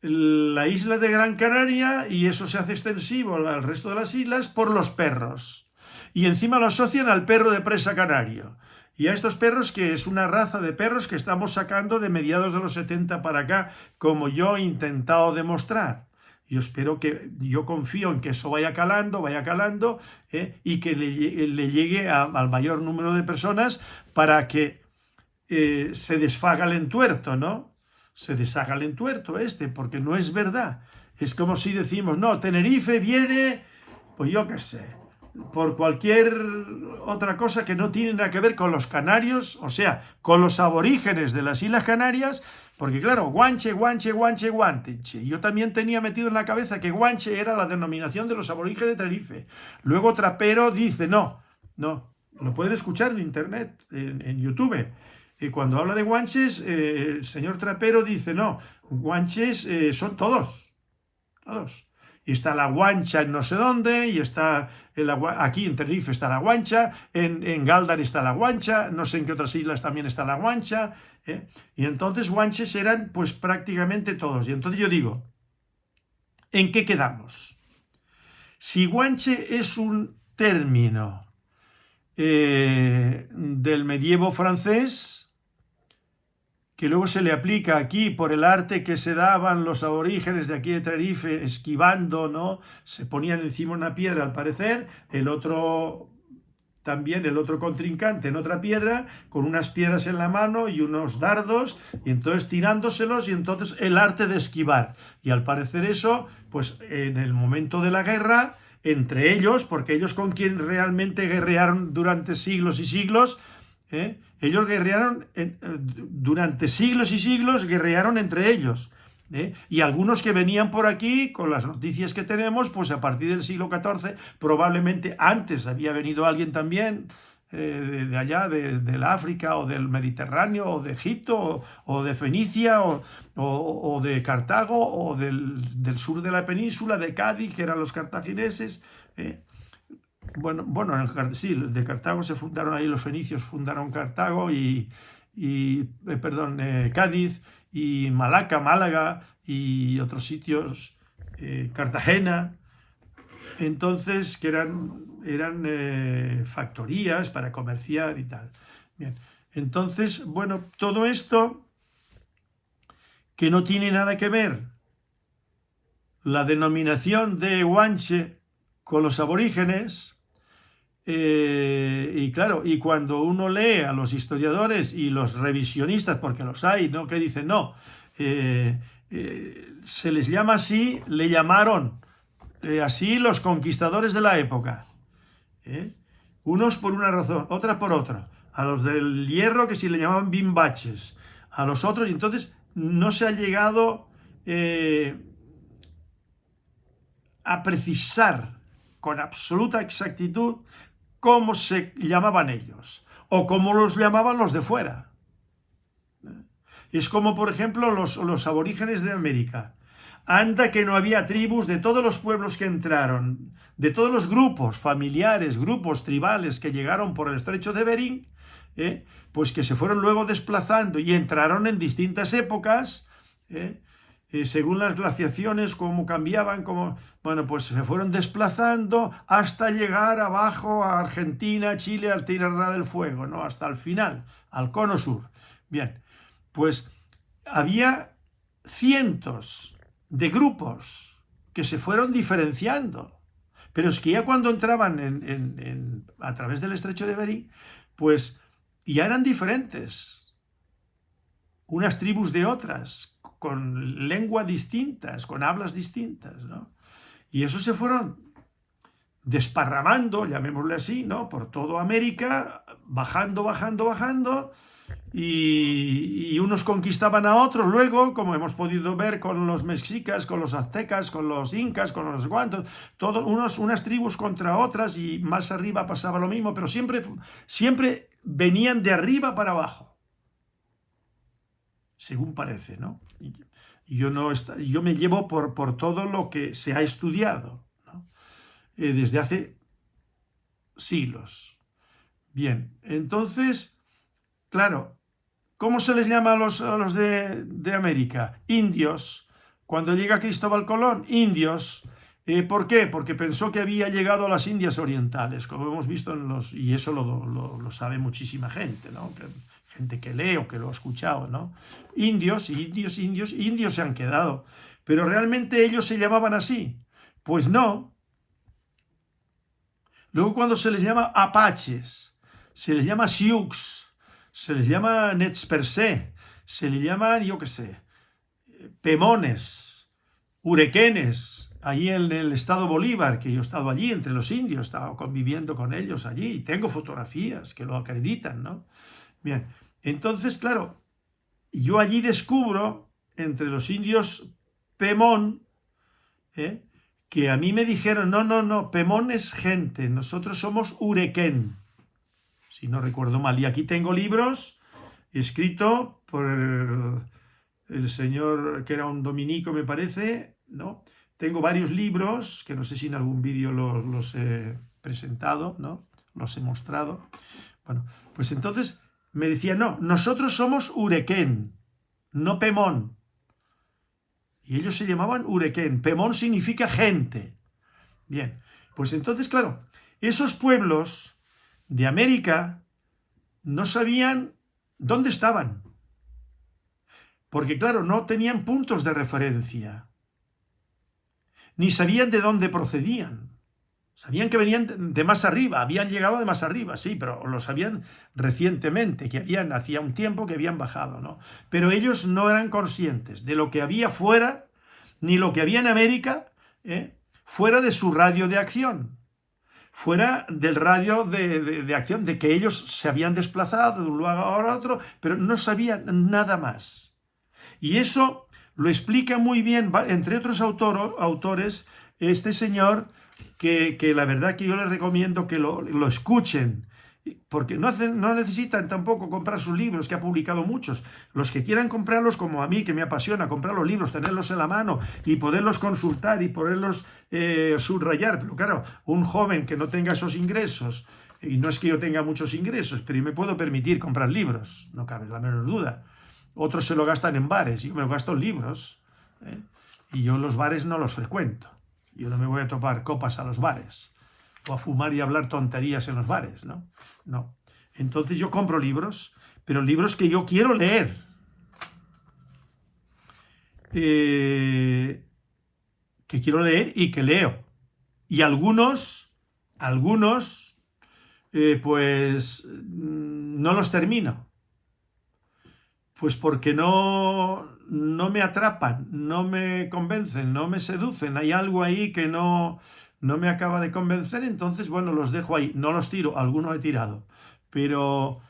la isla de Gran Canaria y eso se hace extensivo al resto de las islas por los perros. Y encima lo asocian al perro de presa canario. Y a estos perros, que es una raza de perros que estamos sacando de mediados de los 70 para acá, como yo he intentado demostrar. Yo confío en que eso vaya calando, y que le llegue al mayor número de personas, para que se desfaga el entuerto, ¿no? Se deshaga el entuerto porque no es verdad. Es como si decimos, no, Tenerife viene, pues yo qué sé, por cualquier otra cosa que no tiene nada que ver con los canarios, o sea, con los aborígenes de las Islas Canarias, Porque claro, guanche, guanche, guanche, guanche. Yo también tenía metido en la cabeza que guanche era la denominación de los aborígenes de Tenerife. Luego Trapero dice, no, no, lo pueden escuchar en internet, en YouTube. Y cuando habla de guanches, el señor Trapero dice, no, guanches son todos, todos. Y está la guancha en no sé dónde, y está aquí en Tenerife está la guancha, en Galdar está la guancha, no sé en qué otras islas también está la guancha, ¿eh? Y entonces guanches eran pues prácticamente todos. Y entonces yo digo, ¿en qué quedamos? Si guanche es un término del medievo francés, que luego se le aplica aquí por el arte que se daban los aborígenes de aquí de Tenerife, esquivando, ¿no? Se ponían encima una piedra al parecer, el otro también, el otro contrincante en otra piedra, con unas piedras en la mano y unos dardos, y entonces tirándoselos, y entonces el arte de esquivar. Y al parecer eso, pues en el momento de la guerra, entre ellos, porque ellos con quien realmente guerrearon durante siglos y siglos, ellos guerrearon durante siglos y siglos, guerrearon entre ellos. Y algunos que venían por aquí, con las noticias que tenemos, pues a partir del siglo XIV, probablemente antes había venido alguien también de allá, de la África, o del Mediterráneo, o de Egipto, o de Fenicia, o de Cartago, o del sur de la península, de Cádiz, que eran los cartagineses. Bueno, sí, de Cartago se fundaron ahí, los fenicios fundaron Cartago Cádiz y Málaga y otros sitios, Cartagena, entonces que eran factorías para comerciar y tal. Bien, entonces, bueno, todo esto que no tiene nada que ver la denominación de guanche con los aborígenes. Y claro, y cuando uno lee a los historiadores y los revisionistas, porque los hay, ¿no? Que dicen, no, se les llama así, le llamaron así los conquistadores de la época. Unos por una razón, otras por otra. A los del hierro que sí le llamaban bimbaches, a los otros, y entonces no se ha llegado a precisar con absoluta exactitud cómo se llamaban ellos o cómo los llamaban los de fuera. Es como, por ejemplo, los aborígenes de América. Anda que no había tribus de todos los pueblos que entraron, de todos los grupos familiares, grupos tribales que llegaron por el estrecho de Bering, pues que se fueron luego desplazando y entraron en distintas épocas, según las glaciaciones, cómo cambiaban, bueno, pues se fueron desplazando hasta llegar abajo a Argentina, Chile, al Tierra del Fuego, ¿no? Hasta el final, al Cono Sur. Bien, pues había cientos de grupos que se fueron diferenciando, pero es que ya cuando entraban a través del estrecho de Bering, pues ya eran diferentes, unas tribus de otras, con lengua distintas, con hablas distintas, ¿no? Y eso se fueron desparramando, llamémosle así, ¿no? Por toda América, bajando, y unos conquistaban a otros luego, como hemos podido ver con los mexicas, con los aztecas, con los incas, con los guantos, unas tribus contra otras, y más arriba pasaba lo mismo, pero siempre venían de arriba para abajo, según parece, ¿no? Yo me llevo por todo lo que se ha estudiado, ¿no? Desde hace siglos. Bien, entonces, claro, ¿cómo se les llama a los de América? Indios. Cuando llega Cristóbal Colón, indios. ¿Por qué? Porque pensó que había llegado a las Indias Orientales, como hemos visto y eso lo sabe muchísima gente, ¿no? Gente que lee o que lo ha escuchado, ¿no? Indios se han quedado. Pero ¿realmente ellos se llamaban así? Pues no. Luego cuando se les llama apaches, se les llama sioux, se les llama nez percé, se les llama, yo qué sé, pemones, urequenes, ahí en el estado Bolívar, que yo he estado allí entre los indios, he estado conviviendo con ellos allí, y tengo fotografías que lo acreditan, ¿no? Bien, entonces, claro, yo allí descubro, entre los indios Pemón, que a mí me dijeron, no, Pemón es gente, nosotros somos Urequén, si no recuerdo mal. Y aquí tengo libros escritos por el señor, que era un dominico, me parece, ¿no? Tengo varios libros, que no sé si en algún vídeo los he presentado, ¿no? Los he mostrado. Bueno, pues entonces me decían, no, nosotros somos Urequén, no Pemón. Y ellos se llamaban Urequén. Pemón significa gente. Bien, pues entonces, claro, esos pueblos de América no sabían dónde estaban. Porque, claro, no tenían puntos de referencia. Ni sabían de dónde procedían. Sabían que venían de más arriba, habían llegado de más arriba, sí, pero lo sabían recientemente, que hacía un tiempo que habían bajado, ¿no? Pero ellos no eran conscientes de lo que había fuera, ni lo que había en América, fuera de su radio de acción, fuera del radio de acción, de que ellos se habían desplazado de un lugar a otro, pero no sabían nada más. Y eso lo explica muy bien, entre otros autores, este señor, que la verdad que yo les recomiendo que lo escuchen, porque no necesitan tampoco comprar sus libros, que ha publicado muchos. Los que quieran comprarlos, como a mí, que me apasiona comprar los libros, tenerlos en la mano y poderlos consultar y poderlos subrayar. Pero claro, un joven que no tenga esos ingresos, y no es que yo tenga muchos ingresos, pero yo me puedo permitir comprar libros, no cabe la menor duda. Otros se lo gastan en bares, yo me lo gasto en libros, y yo los bares no los frecuento. Yo no me voy a topar copas a los bares o a fumar y hablar tonterías en los bares, ¿no? No. Entonces yo compro libros, pero libros que yo quiero leer. Que quiero leer y que leo. Y algunos, pues no los termino. Pues porque no me atrapan, no me convencen, no me seducen. Hay algo ahí que no me acaba de convencer, entonces, bueno, los dejo ahí. No los tiro, algunos he tirado. Pero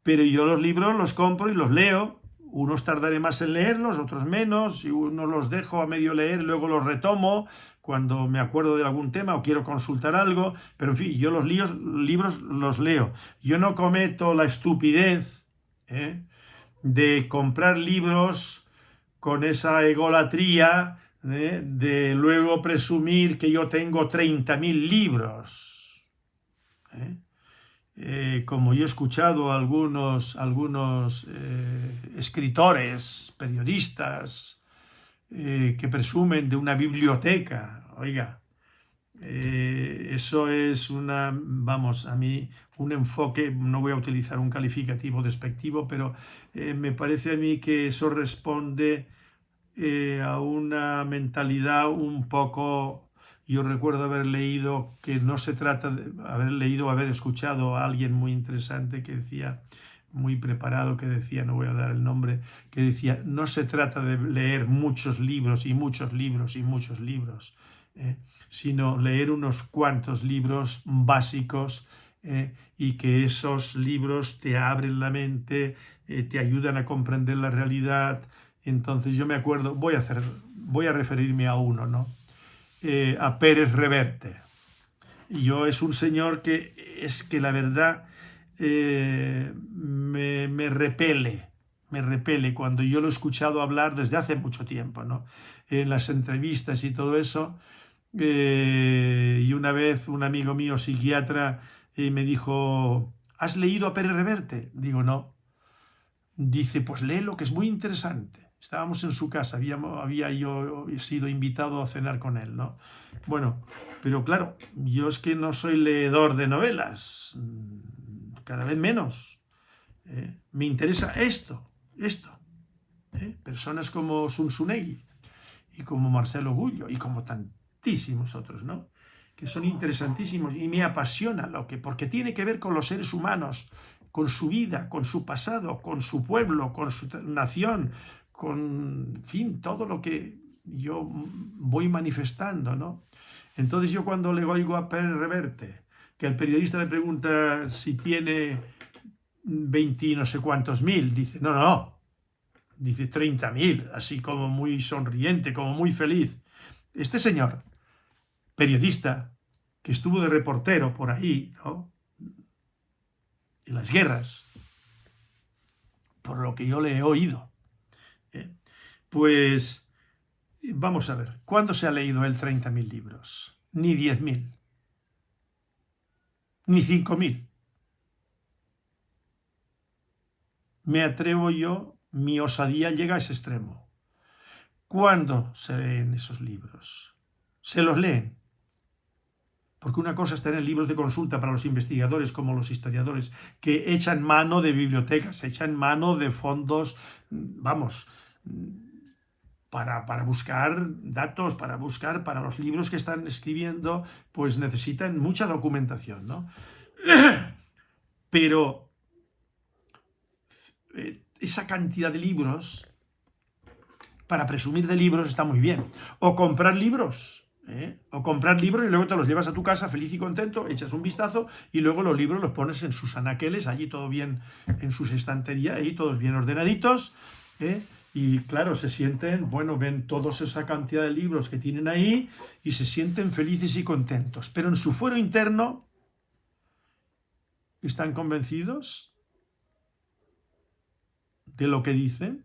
yo los libros los compro y los leo. Unos tardaré más en leerlos, otros menos, y unos los dejo a medio leer, luego los retomo cuando me acuerdo de algún tema o quiero consultar algo. Pero en fin, yo los libros los leo. Yo no cometo la estupidez, de comprar libros con esa egolatría, de luego presumir que yo tengo 30.000 libros. Como yo he escuchado a algunos escritores, periodistas, que presumen de una biblioteca. Oiga, eso es a mí, un enfoque, no voy a utilizar un calificativo despectivo, pero me parece a mí que eso responde a una mentalidad un poco. Yo recuerdo haber leído que no se trata de haber escuchado a alguien muy interesante que decía, muy preparado, que decía, no voy a dar el nombre, que decía, no se trata de leer muchos libros y muchos libros y muchos libros, sino leer unos cuantos libros básicos, y que esos libros te abren la mente, te ayudan a comprender la realidad. Entonces yo me acuerdo, voy a referirme a uno, ¿no? A Pérez Reverte. Es un señor que la verdad me repele cuando yo lo he escuchado hablar desde hace mucho tiempo, ¿no? En las entrevistas y todo eso. Y una vez un amigo mío psiquiatra me dijo, ¿has leído a Pérez Reverte? Digo, no. Dice, pues léelo, que es muy interesante. Estábamos en su casa, había yo sido invitado a cenar con él, ¿no? Bueno, pero claro, yo es que no soy leedor de novelas, cada vez menos. Me interesa esto. Personas como Zunzunegui y como Marcelo Gullo y como tantísimos otros, ¿no? Que son interesantísimos y me apasiona porque tiene que ver con los seres humanos, con su vida, con su pasado, con su pueblo, con su nación, con, en fin, todo lo que yo voy manifestando, ¿no? Entonces yo cuando le oigo a Pérez Reverte, que el periodista le pregunta si tiene 20 no sé cuántos mil, dice, no, dice 30.000, así como muy sonriente, como muy feliz. Este señor, periodista, que estuvo de reportero por ahí, ¿no?, en las guerras, por lo que yo le he oído, pues vamos a ver, ¿cuándo se ha leído él 30.000 libros? Ni 10.000, ni 5.000. Me atrevo yo, mi osadía llega a ese extremo. ¿Cuándo se leen esos libros? Se los leen. Porque una cosa es tener libros de consulta para los investigadores como los historiadores, que echan mano de bibliotecas, echan mano de fondos, vamos, para buscar datos, para los libros que están escribiendo, pues necesitan mucha documentación, ¿no? Pero esa cantidad de libros, para presumir de libros, está muy bien. O comprar libros. O comprar libros y luego te los llevas a tu casa feliz y contento, echas un vistazo y luego los libros los pones en sus anaqueles, allí todo bien, en sus estanterías, ahí todos bien ordenaditos, y claro, se sienten, bueno, ven toda esa cantidad de libros que tienen ahí y se sienten felices y contentos, pero en su fuero interno están convencidos de lo que dicen.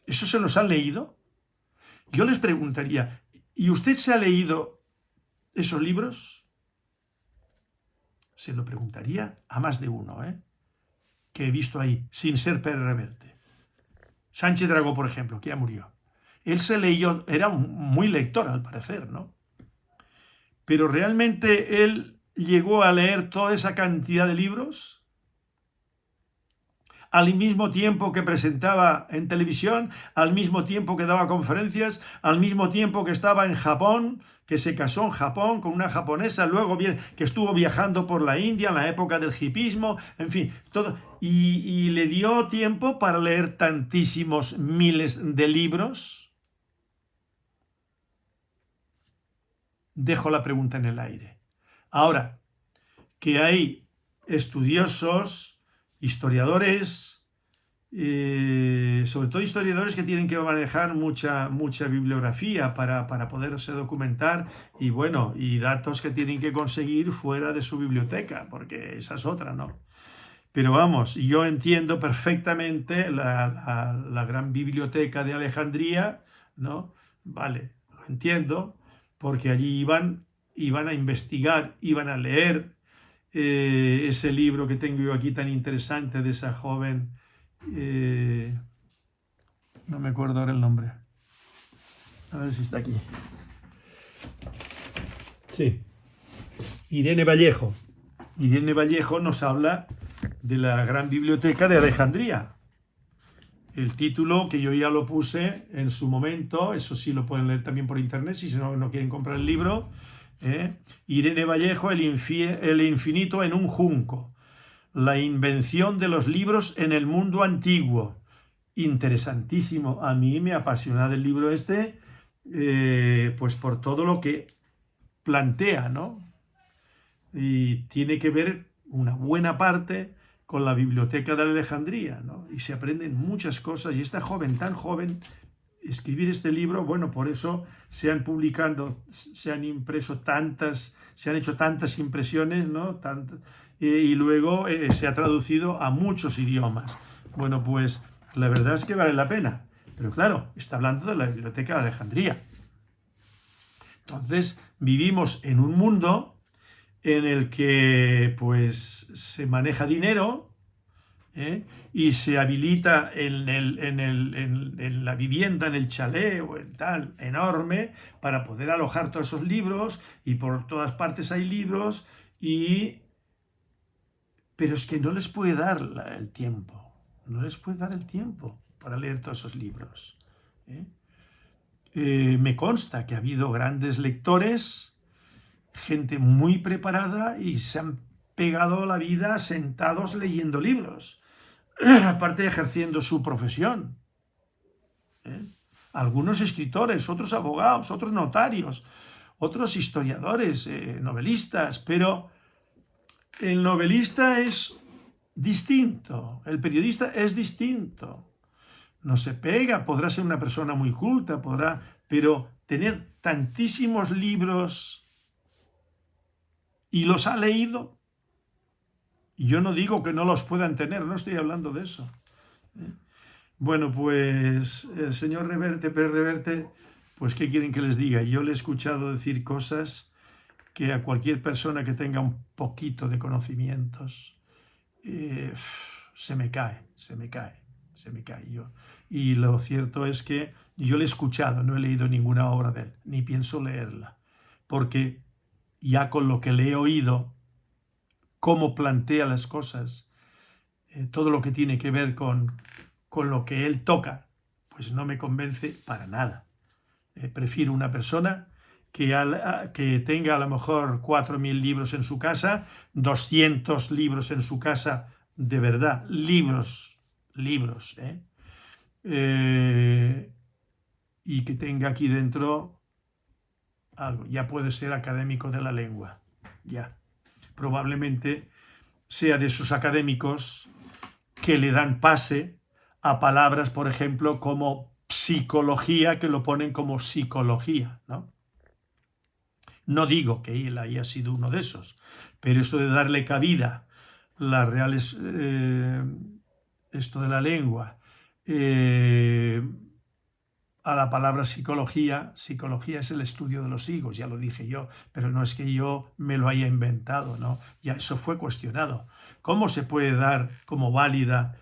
¿Eso se los han leído? Yo les preguntaría, ¿y usted se ha leído esos libros? Se lo preguntaría a más de uno, que he visto ahí, sin ser Pérez Reverte. Sánchez Dragó, por ejemplo, que ya murió. Él se leyó, era muy lector al parecer, ¿no? Pero realmente él llegó a leer toda esa cantidad de libros al mismo tiempo que presentaba en televisión, al mismo tiempo que daba conferencias, al mismo tiempo que estaba en Japón, que se casó en Japón con una japonesa, luego bien, que estuvo viajando por la India en la época del hipismo, en fin, todo. Y le dio tiempo para leer tantísimos miles de libros. Dejo la pregunta en el aire. Ahora, que hay estudiosos, historiadores, sobre todo historiadores que tienen que manejar mucha bibliografía para poderse documentar y bueno, y datos que tienen que conseguir fuera de su biblioteca, porque esa es otra, ¿no? Pero vamos, yo entiendo perfectamente la gran biblioteca de Alejandría, ¿no? Vale, lo entiendo, porque allí iban a investigar, iban a leer ese libro que tengo yo aquí tan interesante de esa joven, no me acuerdo ahora el nombre, a ver si está aquí. Sí, Irene Vallejo. Irene Vallejo nos habla de la gran biblioteca de Alejandría. El título, que yo ya lo puse en su momento, eso sí lo pueden leer también por internet, si no quieren comprar el libro. Irene Vallejo, el infinito en un junco. La invención de los libros en el mundo antiguo. Interesantísimo. A mí me apasiona el libro este, pues por todo lo que plantea, ¿no? Y tiene que ver una buena parte con la biblioteca de Alejandría, ¿no? Y se aprenden muchas cosas. Y esta joven, tan joven, escribir este libro, bueno, por eso se han publicado, se han impreso tantas, se han hecho tantas impresiones, ¿no? Y luego se ha traducido a muchos idiomas. Bueno, pues la verdad es que vale la pena. Pero claro, está hablando de la biblioteca de Alejandría. Entonces, vivimos en un mundo en el que pues se maneja dinero, y se habilita en la vivienda, en el chalet o en tal enorme, para poder alojar todos esos libros, y por todas partes hay libros, pero es que no les puede dar el tiempo, no les puede dar el tiempo para leer todos esos libros. Me consta que ha habido grandes lectores, gente muy preparada, y se han pegado la vida sentados leyendo libros, aparte de ejerciendo su profesión. Algunos escritores, otros abogados, otros notarios, otros historiadores, novelistas, pero el novelista es distinto. El periodista es distinto. No se pega, podrá ser una persona muy culta, pero tener tantísimos libros y los ha leído. Yo no digo que no los puedan tener, no estoy hablando de eso. Bueno, pues el señor Reverte, Pérez Reverte, pues ¿qué quieren que les diga? Yo le he escuchado decir cosas que a cualquier persona que tenga un poquito de conocimientos se me cae. Yo. Y lo cierto es que yo le he escuchado, no he leído ninguna obra de él, ni pienso leerla, porque ya con lo que le he oído, cómo plantea las cosas, todo lo que tiene que ver con lo que él toca, pues no me convence para nada. Prefiero una persona que tenga a lo mejor 4.000 libros en su casa, 200 libros en su casa, de verdad, libros, y que tenga aquí dentro algo. Ya puede ser académico de la lengua, ya. Probablemente sea de esos académicos que le dan pase a palabras, por ejemplo, como psicología, que lo ponen como psicología, ¿no? No digo que él haya sido uno de esos, pero eso de darle cabida, las reales, esto de la lengua, a la palabra psicología es el estudio de los higos, ya lo dije yo, pero no es que yo me lo haya inventado, ¿no? Ya eso fue cuestionado. ¿Cómo se puede dar como válida,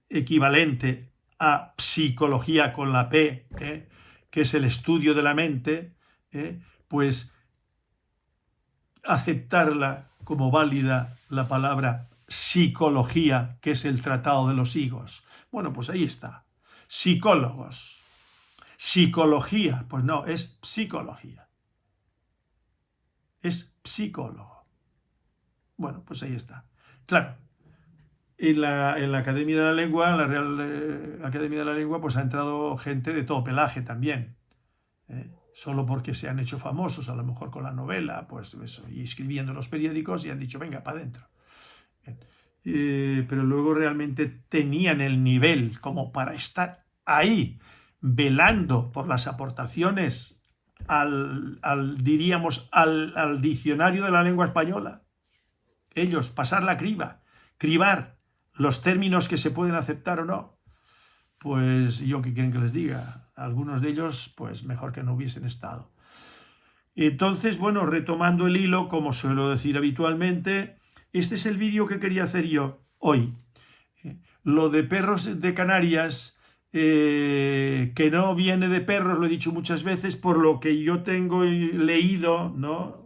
equivalente a psicología con la P, que es el estudio de la mente, pues aceptarla como válida la palabra psicología, que es el tratado de los higos? Bueno, pues ahí está. Psicólogos. Psicología, pues no, es psicología. Es psicólogo. Bueno, pues ahí está. Claro, en la Academia de la Lengua, la Real Academia de la Lengua, pues ha entrado gente de todo pelaje también. Solo porque se han hecho famosos, a lo mejor con la novela, pues eso, y escribiendo en los periódicos, y han dicho, venga, para adentro. Pero luego realmente tenían el nivel como para estar ahí, velando por las aportaciones diríamos, al diccionario de la lengua española. Ellos, pasar la cribar los términos que se pueden aceptar o no. Pues yo, ¿qué quieren que les diga? Algunos de ellos, pues mejor que no hubiesen estado. Entonces, bueno, retomando el hilo, como suelo decir habitualmente, este es el vídeo que quería hacer yo hoy. Lo de perros de Canarias, que no viene de perros, lo he dicho muchas veces, por lo que yo tengo leído, ¿no?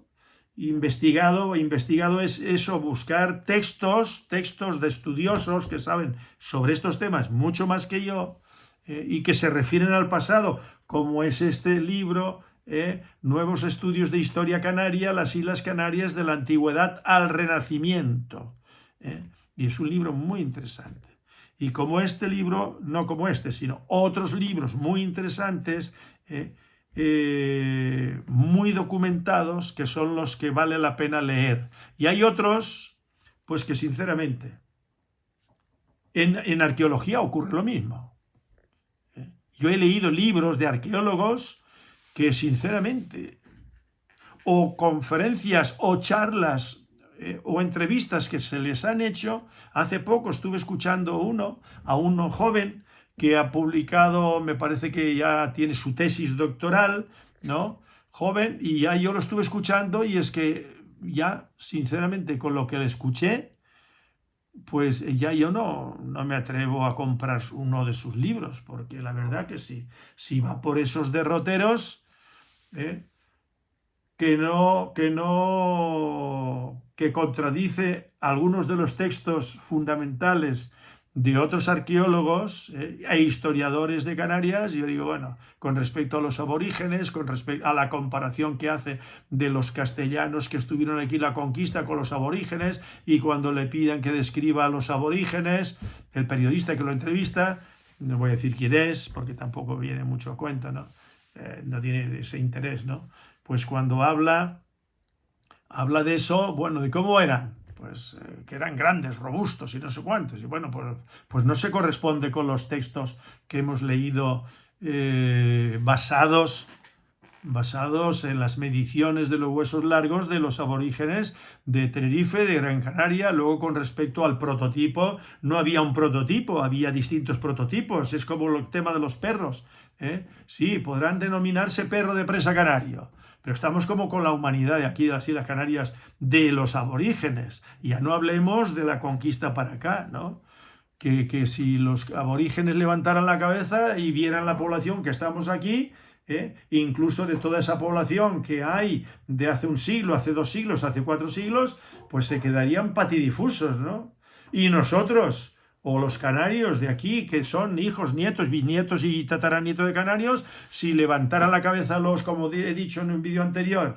Investigado es eso, buscar textos de estudiosos que saben sobre estos temas mucho más que yo, y que se refieren al pasado, como es este libro, Nuevos estudios de historia canaria, las Islas Canarias de la Antigüedad al Renacimiento. Y es un libro muy interesante. Y como este libro, no como este, sino otros libros muy interesantes, muy documentados, que son los que vale la pena leer. Y hay otros, pues que sinceramente, en arqueología ocurre lo mismo. Yo he leído libros de arqueólogos que sinceramente, o conferencias o charlas o entrevistas que se les han hecho. Hace poco estuve escuchando a un joven que ha publicado, me parece que ya tiene su tesis doctoral, ¿no? Joven, y ya yo lo estuve escuchando, y es que ya, sinceramente, con lo que le escuché, pues ya yo no me atrevo a comprar uno de sus libros, porque la verdad que si va por esos derroteros, que contradice algunos de los textos fundamentales de otros arqueólogos e historiadores de Canarias. Yo digo, bueno, con respecto a los aborígenes, con respecto a la comparación que hace de los castellanos que estuvieron aquí en la conquista con los aborígenes, y cuando le pidan que describa a los aborígenes, el periodista que lo entrevista, no voy a decir quién es, porque tampoco viene mucho a cuento, ¿no? No tiene ese interés, ¿no? Pues cuando habla de eso, bueno, ¿de cómo eran? que eran grandes, robustos y no sé cuántos. Y bueno, pues no se corresponde con los textos que hemos leído basados en las mediciones de los huesos largos de los aborígenes de Tenerife, de Gran Canaria. Luego, con respecto al prototipo, no había un prototipo, había distintos prototipos. Es como el tema de los perros, ¿eh? Sí, podrán denominarse perro de presa canario, pero estamos como con la humanidad de aquí, de las Islas Canarias, de los aborígenes. Ya no hablemos de la conquista para acá, ¿no? Que si los aborígenes levantaran la cabeza y vieran la población que estamos aquí, incluso de toda esa población que hay de hace un siglo, hace 2 siglos, hace 4 siglos, pues se quedarían patidifusos, ¿no? Y nosotros, o los canarios de aquí, que son hijos, nietos, bisnietos y tataranietos de canarios, si levantaran la cabeza como he dicho en un vídeo anterior,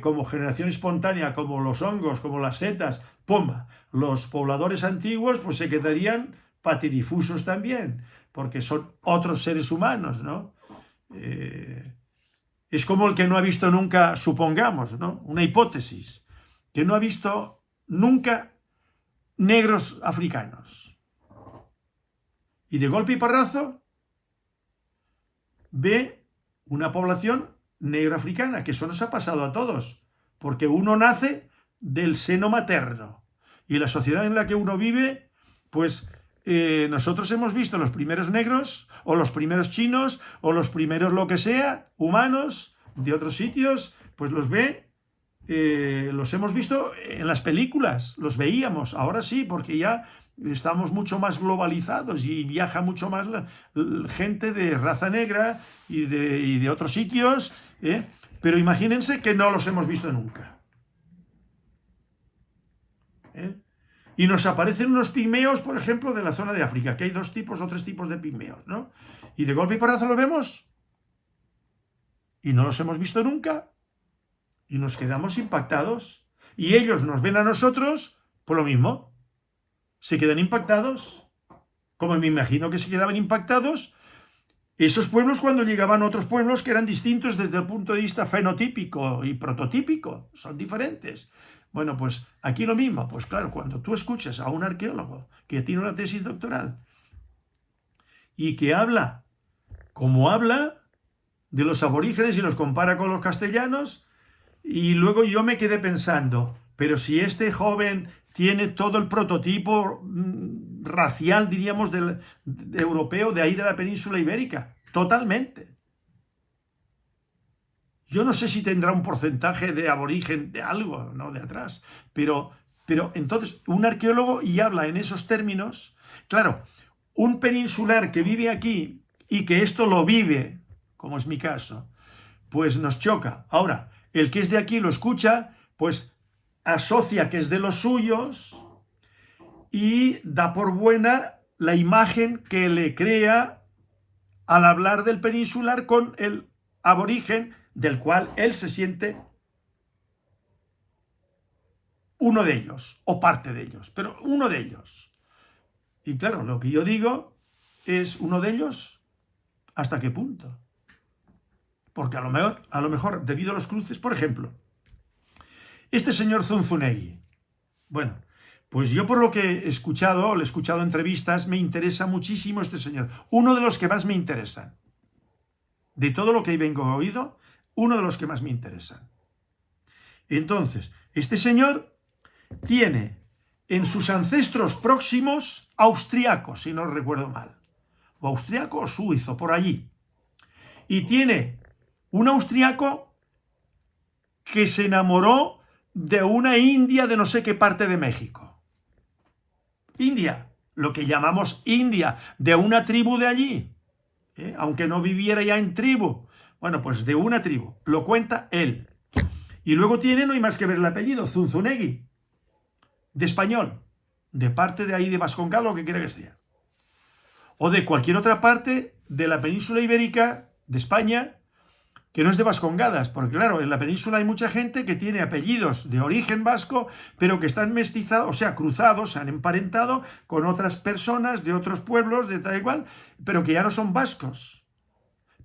como generación espontánea, como los hongos, como las setas, ¡pumba! Los pobladores antiguos pues se quedarían patidifusos también, porque son otros seres humanos, ¿no? Es como el que no ha visto nunca, supongamos, ¿no? Una hipótesis, que no ha visto nunca negros africanos. Y de golpe y porrazo ve una población negroafricana, que eso nos ha pasado a todos, porque uno nace del seno materno. Y la sociedad en la que uno vive, pues nosotros hemos visto los primeros negros, o los primeros chinos, o los primeros lo que sea, humanos de otros sitios, pues los hemos visto en las películas, los veíamos. Ahora sí, porque ya estamos mucho más globalizados y viaja mucho más gente de raza negra y de otros sitios, pero imagínense que no los hemos visto nunca. Y nos aparecen unos pigmeos, por ejemplo, de la zona de África, que hay 2 tipos o 3 tipos de pigmeos, ¿no? Y de golpe y porrazo lo vemos y no los hemos visto nunca y nos quedamos impactados. Y ellos nos ven a nosotros por lo mismo. Se quedan impactados, como me imagino que se quedaban impactados esos pueblos cuando llegaban a otros pueblos que eran distintos desde el punto de vista fenotípico y prototípico. Son diferentes. Bueno, pues aquí lo mismo. Pues claro, cuando tú escuchas a un arqueólogo que tiene una tesis doctoral y que habla como habla de los aborígenes y los compara con los castellanos, y luego yo me quedé pensando, pero si este joven tiene todo el prototipo racial, diríamos, de europeo de ahí de la península ibérica, totalmente. Yo no sé si tendrá un porcentaje de aborigen de algo, ¿no? De atrás, pero entonces un arqueólogo y habla en esos términos. Claro, un peninsular que vive aquí y que esto lo vive, como es mi caso, pues nos choca. Ahora, el que es de aquí lo escucha, pues asocia que es de los suyos y da por buena la imagen que le crea al hablar del peninsular con el aborigen, del cual él se siente uno de ellos, o parte de ellos, pero uno de ellos. Y claro, lo que yo digo es uno de ellos, ¿hasta qué punto? Porque a lo mejor, debido a los cruces, por ejemplo, este señor Zunzunegui, bueno, pues yo por lo que le he escuchado entrevistas, me interesa muchísimo este señor, uno de los que más me interesan. De todo lo que vengo oído, uno de los que más me interesan. Entonces, este señor tiene en sus ancestros próximos austriacos, si no recuerdo mal, o austriaco o suizo, por allí. Y tiene un austriaco que se enamoró de una india de no sé qué parte de México. India, lo que llamamos India, de una tribu de allí, aunque no viviera ya en tribu. Bueno, pues de una tribu, lo cuenta él. Y luego tiene, no hay más que ver el apellido, Zunzunegui, de español, de parte de ahí de Vascongados, lo que quiera que sea. O de cualquier otra parte de la península ibérica, de España, que no es de Vascongadas, porque claro, en la península hay mucha gente que tiene apellidos de origen vasco, pero que están mestizados, o sea, cruzados, se han emparentado con otras personas de otros pueblos, de tal igual, pero que ya no son vascos.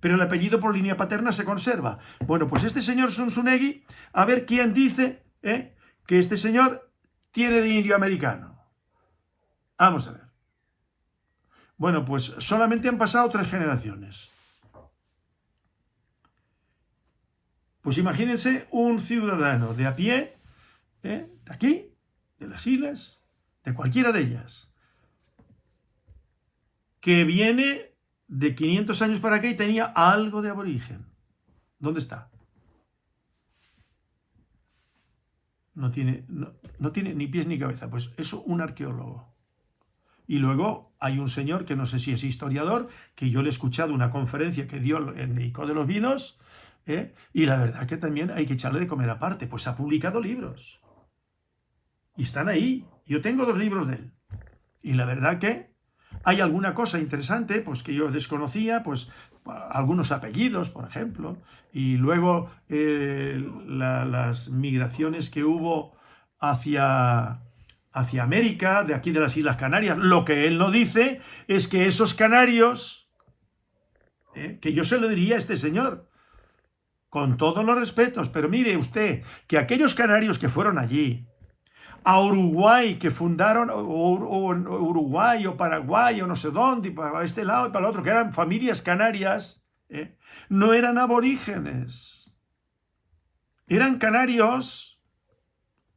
Pero el apellido por línea paterna se conserva. Bueno, pues este señor Zunzunegui, a ver quién dice que este señor tiene de indio americano? Vamos a ver. Bueno, pues solamente han pasado 3 generaciones. Pues imagínense un ciudadano de a pie, de aquí, de las islas, de cualquiera de ellas, que viene de 500 años para acá y tenía algo de aborigen. ¿Dónde está? No tiene ni pies ni cabeza. Pues eso, un arqueólogo. Y luego hay un señor que no sé si es historiador, que yo le he escuchado una conferencia que dio en el ICO de los Vinos, y la verdad que también hay que echarle de comer aparte, pues ha publicado libros. Y están ahí. Yo tengo 2 libros de él. Y la verdad que hay alguna cosa interesante, pues que yo desconocía, pues algunos apellidos, por ejemplo, y luego las migraciones que hubo hacia América, de aquí de las Islas Canarias. Lo que él no dice es que esos canarios, que yo se lo diría a este señor, con todos los respetos, pero mire usted, que aquellos canarios que fueron allí, a Uruguay, que fundaron Uruguay o Paraguay o no sé dónde, y para este lado y para el otro, que eran familias canarias, no eran aborígenes, eran canarios,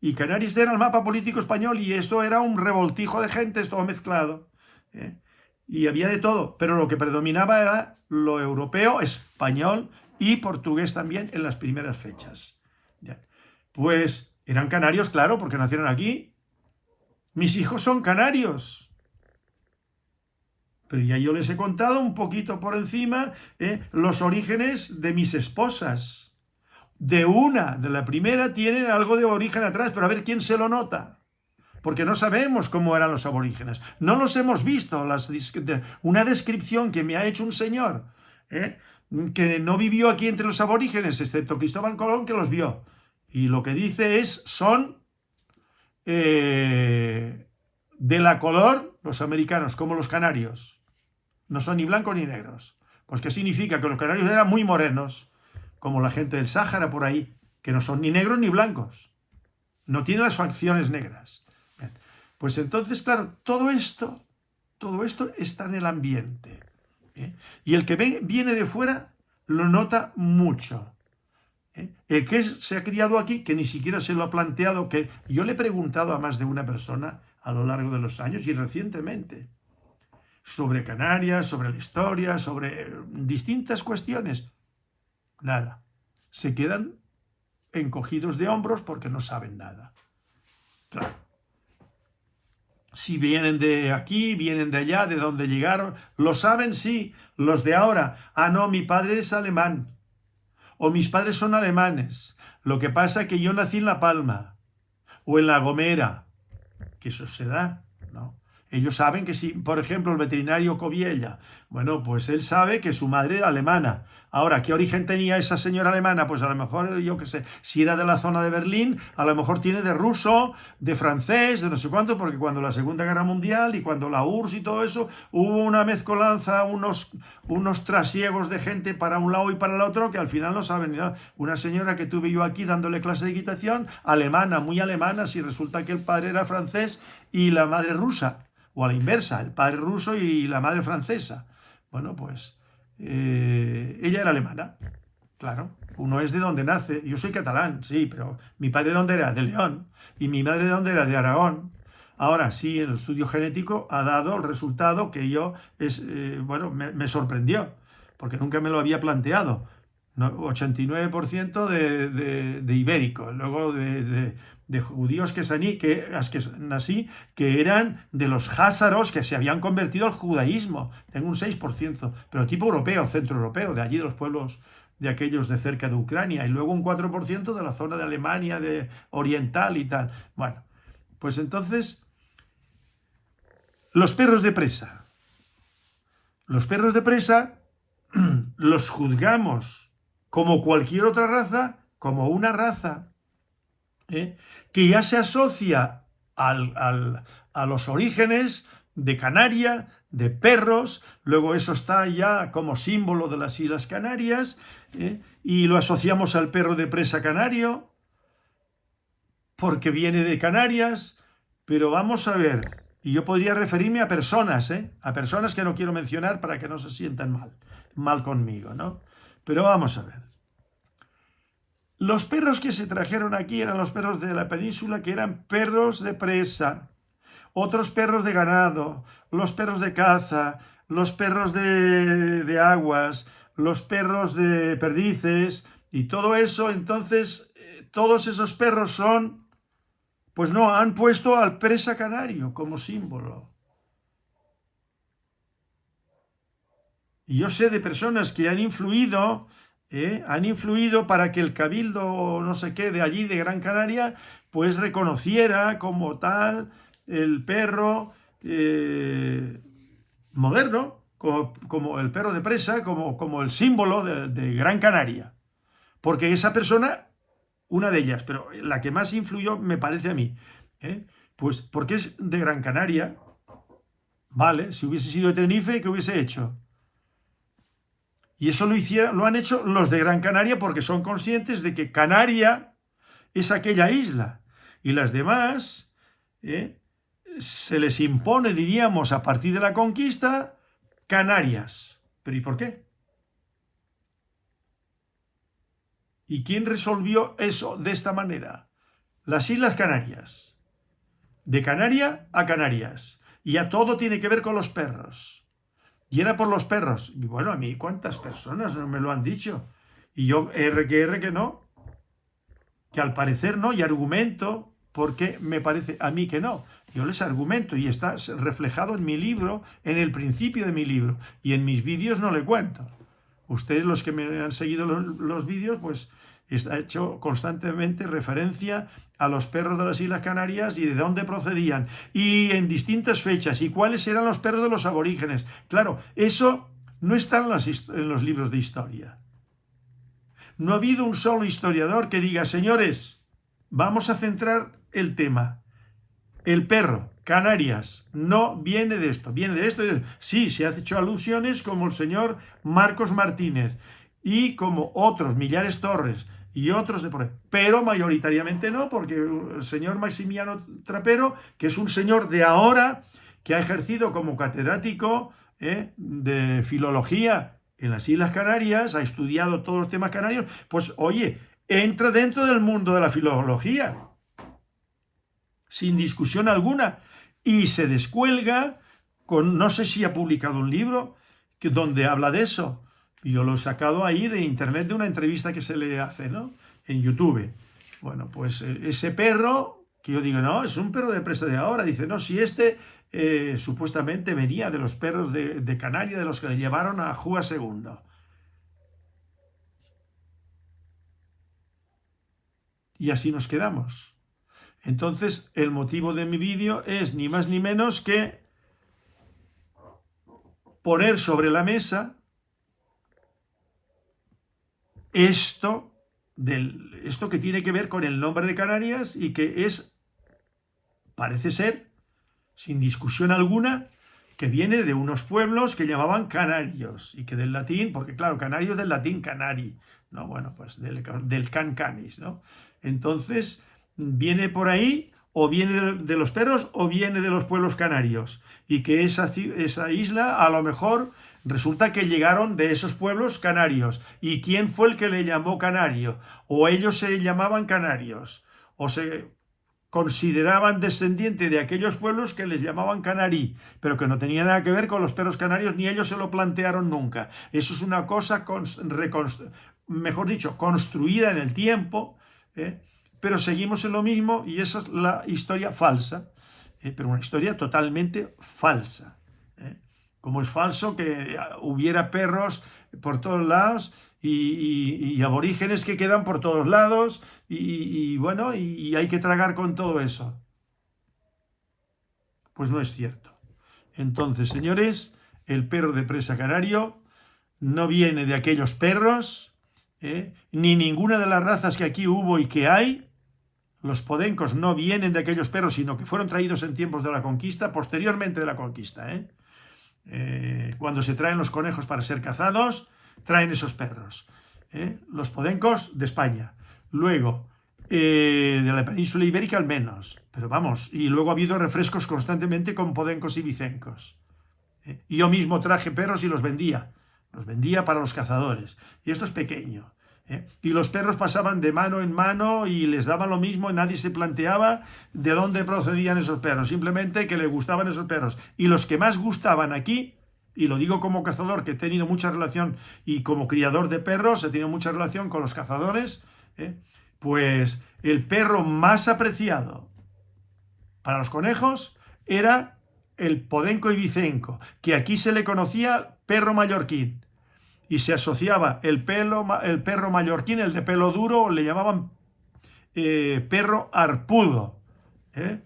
y Canarias era el mapa político español, y esto era un revoltijo de gente, todo mezclado, y había de todo, pero lo que predominaba era lo europeo, español y portugués también en las primeras fechas. Pues eran canarios, claro, porque nacieron aquí. Mis hijos son canarios. Pero ya yo les he contado un poquito por encima los orígenes de mis esposas. De la primera, tienen algo de origen atrás, pero a ver quién se lo nota. Porque no sabemos cómo eran los aborígenes. No los hemos visto. Una descripción que me ha hecho un señor que no vivió aquí entre los aborígenes, excepto Cristóbal Colón, que los vio. Y lo que dice son de la color, los americanos, como los canarios. No son ni blancos ni negros. Pues ¿qué significa? Que los canarios eran muy morenos, como la gente del Sáhara por ahí, que no son ni negros ni blancos. No tienen las facciones negras. Bien. Pues entonces, claro, todo esto está en el ambiente. Y el que viene de fuera lo nota mucho. El que se ha criado aquí, que ni siquiera se lo ha planteado, que yo le he preguntado a más de una persona a lo largo de los años y recientemente sobre Canarias, sobre la historia, sobre distintas cuestiones. Nada. Se quedan encogidos de hombros porque no saben nada. Claro. Si vienen de aquí, vienen de allá, de dónde llegaron, lo saben, sí. Los de ahora, no, mi padre es alemán. O mis padres son alemanes. Lo que pasa es que yo nací en La Palma o en La Gomera, que eso se da, ¿no? Ellos saben que si, por ejemplo, el veterinario Coviella, bueno, pues él sabe que su madre era alemana. Ahora, ¿qué origen tenía esa señora alemana? Pues a lo mejor, yo qué sé, si era de la zona de Berlín, a lo mejor tiene de ruso, de francés, de no sé cuánto, porque cuando la Segunda Guerra Mundial y cuando la URSS y todo eso, hubo una mezcolanza, unos trasiegos de gente para un lado y para el otro, que al final no saben, ¿no? Una señora que tuve yo aquí dándole clase de equitación, alemana, muy alemana, si resulta que el padre era francés y la madre rusa. O a la inversa, el padre ruso y la madre francesa. Bueno, pues ella era alemana, claro. Uno es de donde nace. Yo soy catalán, sí, pero mi padre de dónde era, de León. Y mi madre de dónde era, de Aragón. Ahora sí, el estudio genético ha dado el resultado que me sorprendió, porque nunca me lo había planteado. 89% de ibérico, luego de judíos que nací, que eran de los házaros que se habían convertido al judaísmo. Tengo un 6%, pero tipo europeo, centroeuropeo, de allí de los pueblos de aquellos de cerca de Ucrania, y luego un 4% de la zona de Alemania, de oriental y tal. Bueno, pues entonces, los perros de presa. Los perros de presa los juzgamos como cualquier otra raza, como una raza que ya se asocia a los orígenes de Canaria, de perros, luego eso está ya como símbolo de las Islas Canarias, y lo asociamos al perro de presa canario, porque viene de Canarias, Pero vamos a ver, y yo podría referirme a personas, a personas que no quiero mencionar para que no se sientan mal conmigo, ¿no? Pero vamos a ver. Los perros que se trajeron aquí eran los perros de la península, que eran perros de presa, otros perros de ganado, los perros de caza, los perros de aguas, los perros de perdices, y todo eso. Entonces, todos esos perros son, pues no, han puesto al presa canario como símbolo. Y yo sé de personas que han influido para que el cabildo no sé qué de allí, de Gran Canaria, pues reconociera como tal el perro moderno, como el perro de presa, como el símbolo de Gran Canaria. Porque esa persona, una de ellas, pero la que más influyó me parece a mí, pues porque es de Gran Canaria, vale, si hubiese sido de Tenerife, ¿qué hubiese hecho? Y eso lo han hecho los de Gran Canaria porque son conscientes de que Canaria es aquella isla. Y las demás, se les impone, diríamos, a partir de la conquista, Canarias. ¿Pero y por qué? ¿Y quién resolvió eso de esta manera? Las Islas Canarias. De Canaria a Canarias. Y ya todo tiene que ver con los perros. Y era por los perros. Y bueno, a mí, ¿cuántas personas no me lo han dicho? Y yo, que no. Que al parecer no, y argumento porque me parece a mí que no. Yo les argumento y está reflejado en mi libro, en el principio de mi libro, y en mis vídeos no le cuento. Ustedes, los que me han seguido los vídeos, pues está hecho constantemente referencia a los perros de las Islas Canarias y de dónde procedían, y en distintas fechas, y cuáles eran los perros de los aborígenes. Claro, eso no está en los libros de historia. No ha habido un solo historiador que diga, señores, vamos a centrar el tema. El perro, Canarias, no viene de esto, viene de esto. Sí, se han hecho alusiones como el señor Marcos Martínez y como otros, Millares Torres y otros de por ahí. Pero mayoritariamente no, porque el señor Maximiano Trapero, que es un señor de ahora, que ha ejercido como catedrático de filología en las Islas Canarias, ha estudiado todos los temas canarios, pues oye, entra dentro del mundo de la filología, sin discusión alguna, y se descuelga con, no sé si ha publicado un libro donde habla de eso. Yo lo he sacado ahí de internet de una entrevista que se le hace, ¿no? En YouTube. Bueno, pues ese perro, que yo digo, no, es un perro de presa de ahora. Dice, no, si supuestamente venía de los perros de Canarias, de los que le llevaron a Juga II. Y así nos quedamos. Entonces, el motivo de mi vídeo es ni más ni menos que poner sobre la mesa esto que tiene que ver con el nombre de Canarias y que parece ser, sin discusión alguna, que viene de unos pueblos que llamaban canarios y que del latín, porque claro, canario es del latín canari, ¿no? Bueno, pues del can canis, ¿no? Entonces, viene por ahí, o viene de los perros, o viene de los pueblos canarios, y que esa isla a lo mejor resulta que llegaron de esos pueblos canarios. ¿Y quién fue el que le llamó canario? O ellos se llamaban canarios, o se consideraban descendiente de aquellos pueblos que les llamaban canarí, pero que no tenía nada que ver con los perros canarios, ni ellos se lo plantearon nunca. Eso es una cosa, mejor dicho, construida en el tiempo, pero seguimos en lo mismo, y esa es la historia falsa, pero una historia totalmente falsa. Como es falso que hubiera perros por todos lados y aborígenes que quedan por todos lados y bueno, y hay que tragar con todo eso. Pues no es cierto. Entonces, señores, el perro de presa canario no viene de aquellos perros, ni ninguna de las razas que aquí hubo y que hay. Los podencos no vienen de aquellos perros, sino que fueron traídos en tiempos de la conquista, posteriormente de la conquista. Cuando se traen los conejos para ser cazados, traen esos perros. Los podencos de España. Luego, De la península ibérica al menos. Pero vamos, y luego ha habido refrescos constantemente con podencos y vicencos. Yo mismo traje perros y los vendía. Los vendía para los cazadores. Y esto es pequeño. Y los perros pasaban de mano en mano y les daban lo mismo y nadie se planteaba de dónde procedían esos perros. Simplemente que le gustaban esos perros. Y los que más gustaban aquí, y lo digo como cazador, que he tenido mucha relación, y como criador de perros, he tenido mucha relación con los cazadores, pues el perro más apreciado para los conejos era el podenco y vicenco, que aquí se le conocía perro mallorquín, y se asociaba el perro mallorquín, el de pelo duro, le llamaban perro arpudo. ¿eh?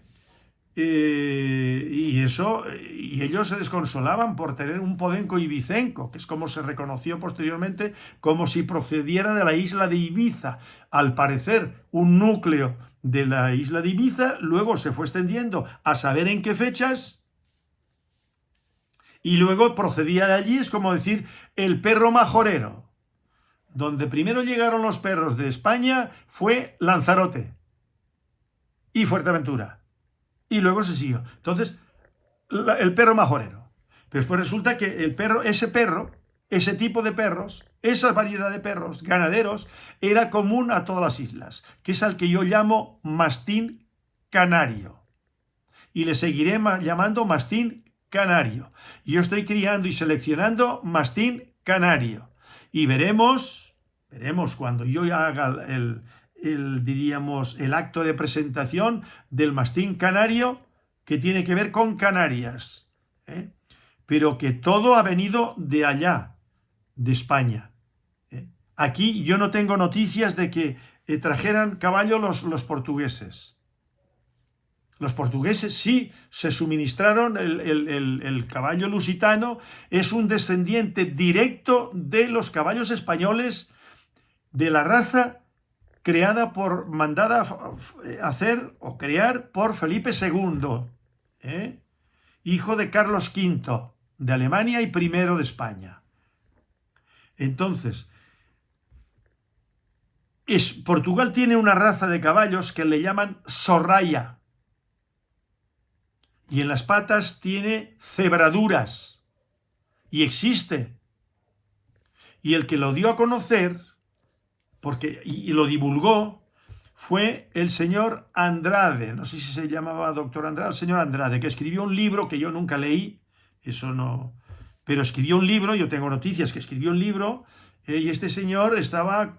Y ellos se desconsolaban por tener un podenco y vicenco, que es como se reconoció posteriormente, como si procediera de la isla de Ibiza. Al parecer, un núcleo de la isla de Ibiza, luego se fue extendiendo a saber en qué fechas, y luego procedía de allí, es como decir, el perro majorero. Donde primero llegaron los perros de España fue Lanzarote y Fuerteventura. Y luego se siguió. Entonces, el perro majorero. Pero después resulta que ese tipo de perros, esa variedad de perros ganaderos, era común a todas las islas, que es al que yo llamo mastín canario. Y le seguiré llamando mastín canario. Y yo estoy criando y seleccionando mastín canario. Y veremos cuando yo haga diríamos, el acto de presentación del mastín canario, que tiene que ver con Canarias, pero que todo ha venido de allá, de España. Aquí yo no tengo noticias de que trajeran caballo los portugueses. Los portugueses sí se suministraron el caballo lusitano, es un descendiente directo de los caballos españoles, de la raza mandada hacer o crear por Felipe II, hijo de Carlos V de Alemania y primero de España. Entonces, Portugal tiene una raza de caballos que le llaman sorraya, y en las patas tiene cebraduras, y existe. Y el que lo dio a conocer, y lo divulgó, fue el señor Andrade, no sé si se llamaba doctor Andrade, el señor Andrade, que escribió un libro que yo nunca leí, eso no, pero escribió un libro, yo tengo noticias que escribió un libro, y este señor estaba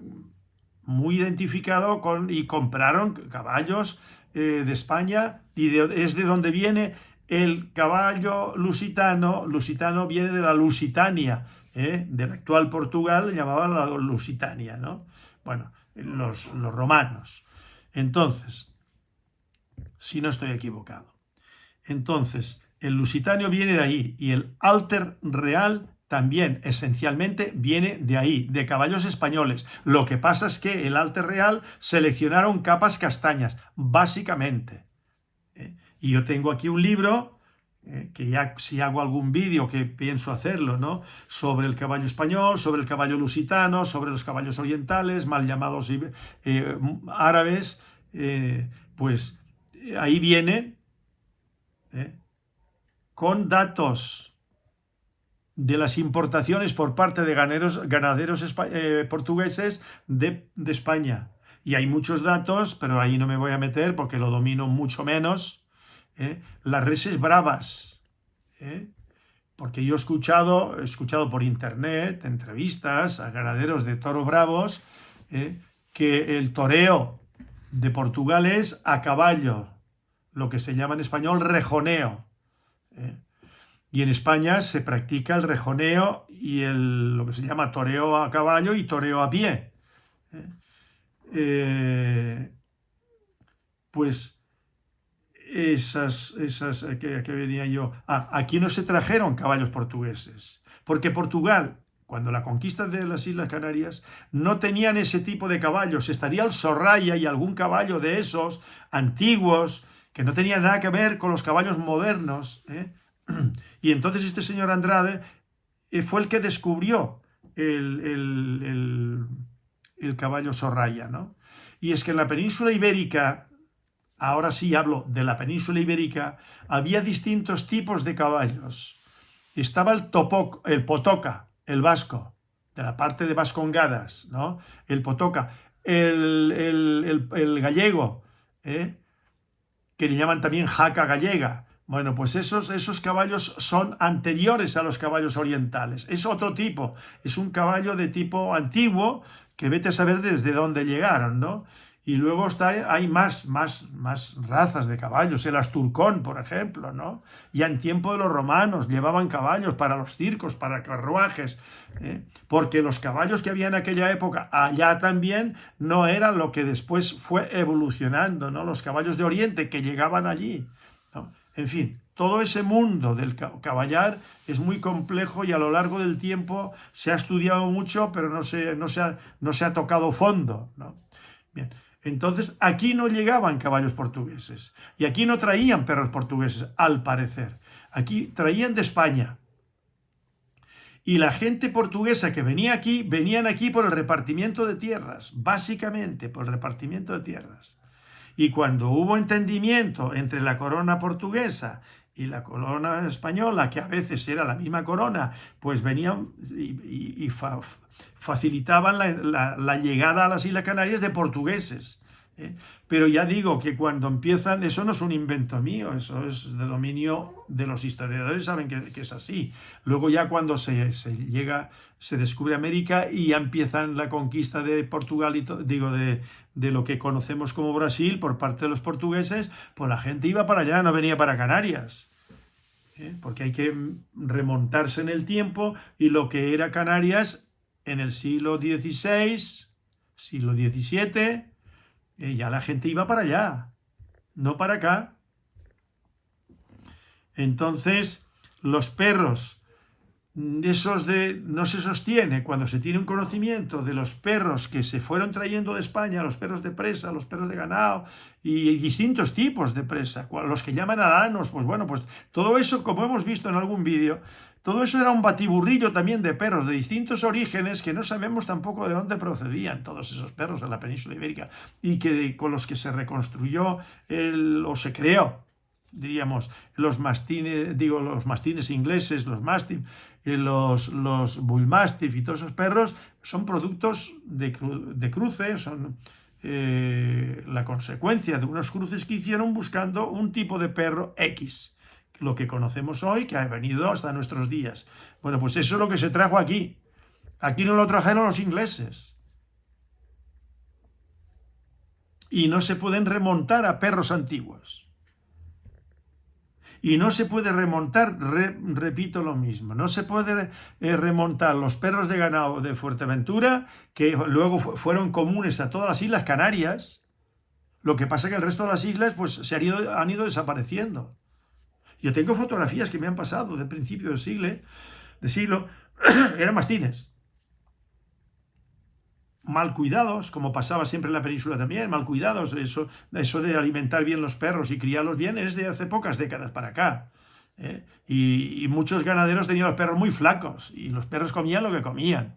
muy identificado y compraron caballos de España, y es de donde viene el caballo lusitano. Lusitano viene de la Lusitania, del actual Portugal, llamaban la Lusitania, ¿no? Bueno, los romanos. Entonces, si no estoy equivocado. Entonces, el lusitano viene de ahí, y el alter real también esencialmente viene de ahí, de caballos españoles. Lo que pasa es que el alter real seleccionaron capas castañas, básicamente. Y yo tengo aquí un libro, que ya si hago algún vídeo, que pienso hacerlo, ¿no?, sobre el caballo español, sobre el caballo lusitano, sobre los caballos orientales, mal llamados árabes, pues ahí viene con datos de las importaciones por parte de ganaderos portugueses de España. Y hay muchos datos, pero ahí no me voy a meter porque lo domino mucho menos. Las reses bravas, porque yo he escuchado por internet entrevistas a ganaderos de toros bravos, que el toreo de Portugal es a caballo, lo que se llama en español rejoneo. Y en España se practica el rejoneo y lo que se llama toreo a caballo y toreo a pie. Pues que venía yo. Aquí no se trajeron caballos portugueses, porque Portugal, cuando la conquista de las Islas Canarias, no tenían ese tipo de caballos. Estaría el sorraya y algún caballo de esos antiguos que no tenían nada que ver con los caballos modernos. Y entonces este señor Andrade fue el que descubrió el caballo sorraya, ¿no? Y es que en la península ibérica, ahora sí hablo de la península ibérica, había distintos tipos de caballos. Estaba el potoca, el vasco, de la parte de Vascongadas, ¿no? El potoca, el gallego, ¿eh? Que le llaman también jaca gallega. Bueno, pues esos caballos son anteriores a los caballos orientales. Es otro tipo, es un caballo de tipo antiguo que vete a saber desde dónde llegaron, ¿no? Y luego hay más razas de caballos, el asturcón, por ejemplo, ¿no? Ya en tiempo de los romanos llevaban caballos para los circos, para carruajes, porque los caballos que había en aquella época allá también no eran lo que después fue evolucionando, ¿no? Los caballos de Oriente que llegaban allí, ¿no? En fin, todo ese mundo del caballar es muy complejo y a lo largo del tiempo se ha estudiado mucho, pero no se ha tocado fondo, ¿no? Bien, entonces aquí no llegaban caballos portugueses y aquí no traían perros portugueses, al parecer. Aquí traían de España. Y la gente portuguesa que venían aquí por el repartimiento de tierras, básicamente por el repartimiento de tierras. Y cuando hubo entendimiento entre la corona portuguesa y la corona española, que a veces era la misma corona, pues venían y facilitaban la llegada a las Islas Canarias de portugueses. Pero ya digo que cuando empiezan, eso no es un invento mío, eso es de dominio de los historiadores, saben que es así. Luego ya cuando se descubre América y ya empiezan la conquista de Portugal, de lo que conocemos como Brasil por parte de los portugueses, pues la gente iba para allá, no venía para Canarias. Porque hay que remontarse en el tiempo y lo que era Canarias en el siglo XVI, siglo XVII, ya la gente iba para allá, no para acá. Entonces, los perros, no se sostiene cuando se tiene un conocimiento de los perros que se fueron trayendo de España, los perros de presa, los perros de ganado y distintos tipos de presa, los que llaman alanos, pues bueno, pues todo eso, como hemos visto en algún vídeo, todo eso era un batiburrillo también de perros de distintos orígenes que no sabemos tampoco de dónde procedían todos esos perros en la península ibérica y con los que se reconstruyó o se creó, diríamos, los mastines ingleses, los mastiff, los bull mastiff y todos esos perros son productos de cruce, son la consecuencia de unos cruces que hicieron buscando un tipo de perro X, lo que conocemos hoy, que ha venido hasta nuestros días. Bueno, pues eso es lo que se trajo aquí. Aquí no lo trajeron los ingleses. Y no se pueden remontar a perros antiguos. Y no se puede remontar, repito lo mismo, no se puede remontar los perros de ganado de Fuerteventura, que luego fueron comunes a todas las Islas Canarias. Lo que pasa es que el resto de las islas pues, han ido desapareciendo. Yo tengo fotografías que me han pasado de principio del siglo, eran mastines. Mal cuidados, como pasaba siempre en la península también, mal cuidados, eso de alimentar bien los perros y criarlos bien es de hace pocas décadas para acá. Y muchos ganaderos tenían los perros muy flacos y los perros comían lo que comían.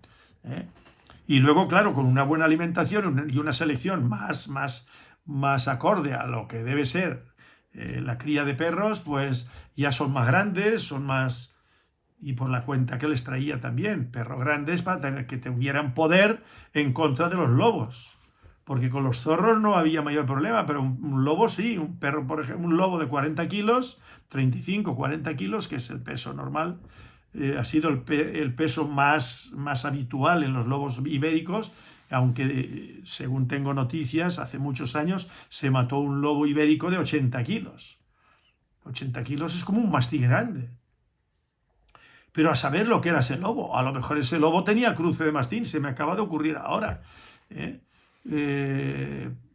Y luego, claro, con una buena alimentación y una selección más acorde a lo que debe ser la cría de perros, pues ya son más grandes, son más... Y por la cuenta que les traía también, perros grandes para que tuvieran poder en contra de los lobos. Porque con los zorros no había mayor problema, pero un lobo sí, un perro, por ejemplo, un lobo de 40 kilos, 35, 40 kilos, que es el peso normal, ha sido el peso más habitual en los lobos ibéricos, aunque según tengo noticias, hace muchos años se mató un lobo ibérico de 80 kilos. 80 kilos es como un mastín grande. Pero a saber lo que era ese lobo. A lo mejor ese lobo tenía cruce de mastín, se me acaba de ocurrir ahora.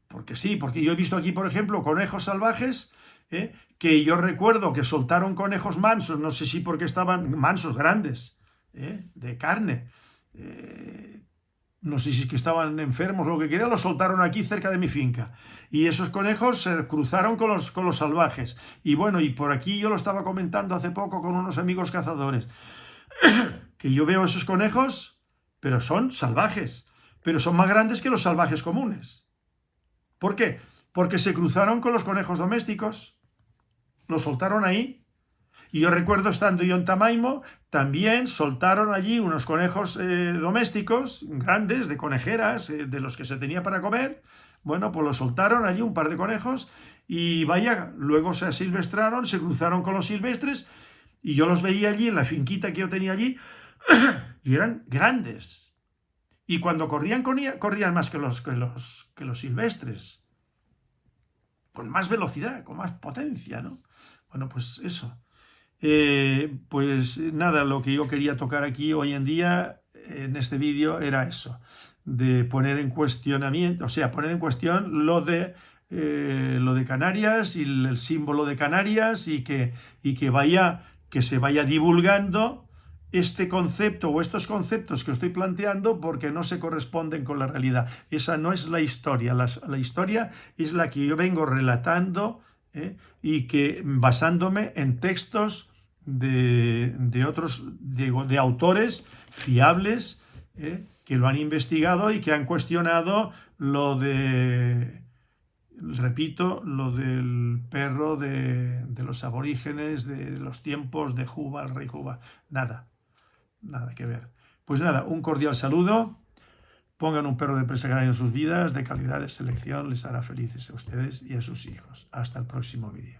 Porque sí, porque yo he visto aquí, por ejemplo, conejos salvajes, que yo recuerdo que soltaron conejos mansos, no sé si porque estaban mansos, grandes, de carne. No sé si es que estaban enfermos o lo que querían, los soltaron aquí cerca de mi finca. Y esos conejos se cruzaron con los salvajes. Y bueno, y por aquí yo lo estaba comentando hace poco con unos amigos cazadores, que yo veo esos conejos, pero son salvajes, pero son más grandes que los salvajes comunes. ¿Por qué? Porque se cruzaron con los conejos domésticos, los soltaron ahí. Y yo recuerdo, estando yo en Tamaimo, también soltaron allí unos conejos domésticos, grandes, de conejeras, de los que se tenía para comer. Bueno, pues los soltaron allí, un par de conejos, y vaya, luego se asilvestraron, se cruzaron con los silvestres, y yo los veía allí en la finquita que yo tenía allí, y eran grandes. Y cuando corrían más que los silvestres, con más velocidad, con más potencia, ¿no? Bueno, pues eso. Pues nada, lo que yo quería tocar aquí hoy en día, en este vídeo, era eso, de poner en cuestionamiento, o sea, poner en cuestión lo de Canarias y el símbolo de Canarias, y que se vaya divulgando este concepto o estos conceptos que estoy planteando, porque no se corresponden con la realidad. Esa no es la historia. La historia es la que yo vengo relatando, y que basándome en textos de otros, de autores fiables, que lo han investigado y que han cuestionado repito, lo del perro de los aborígenes de los tiempos de Juba, el rey Juba. Nada que ver. Pues nada, un cordial saludo. Pongan un perro de presa canaria en sus vidas, de calidad, de selección, les hará felices a ustedes y a sus hijos. Hasta el próximo vídeo.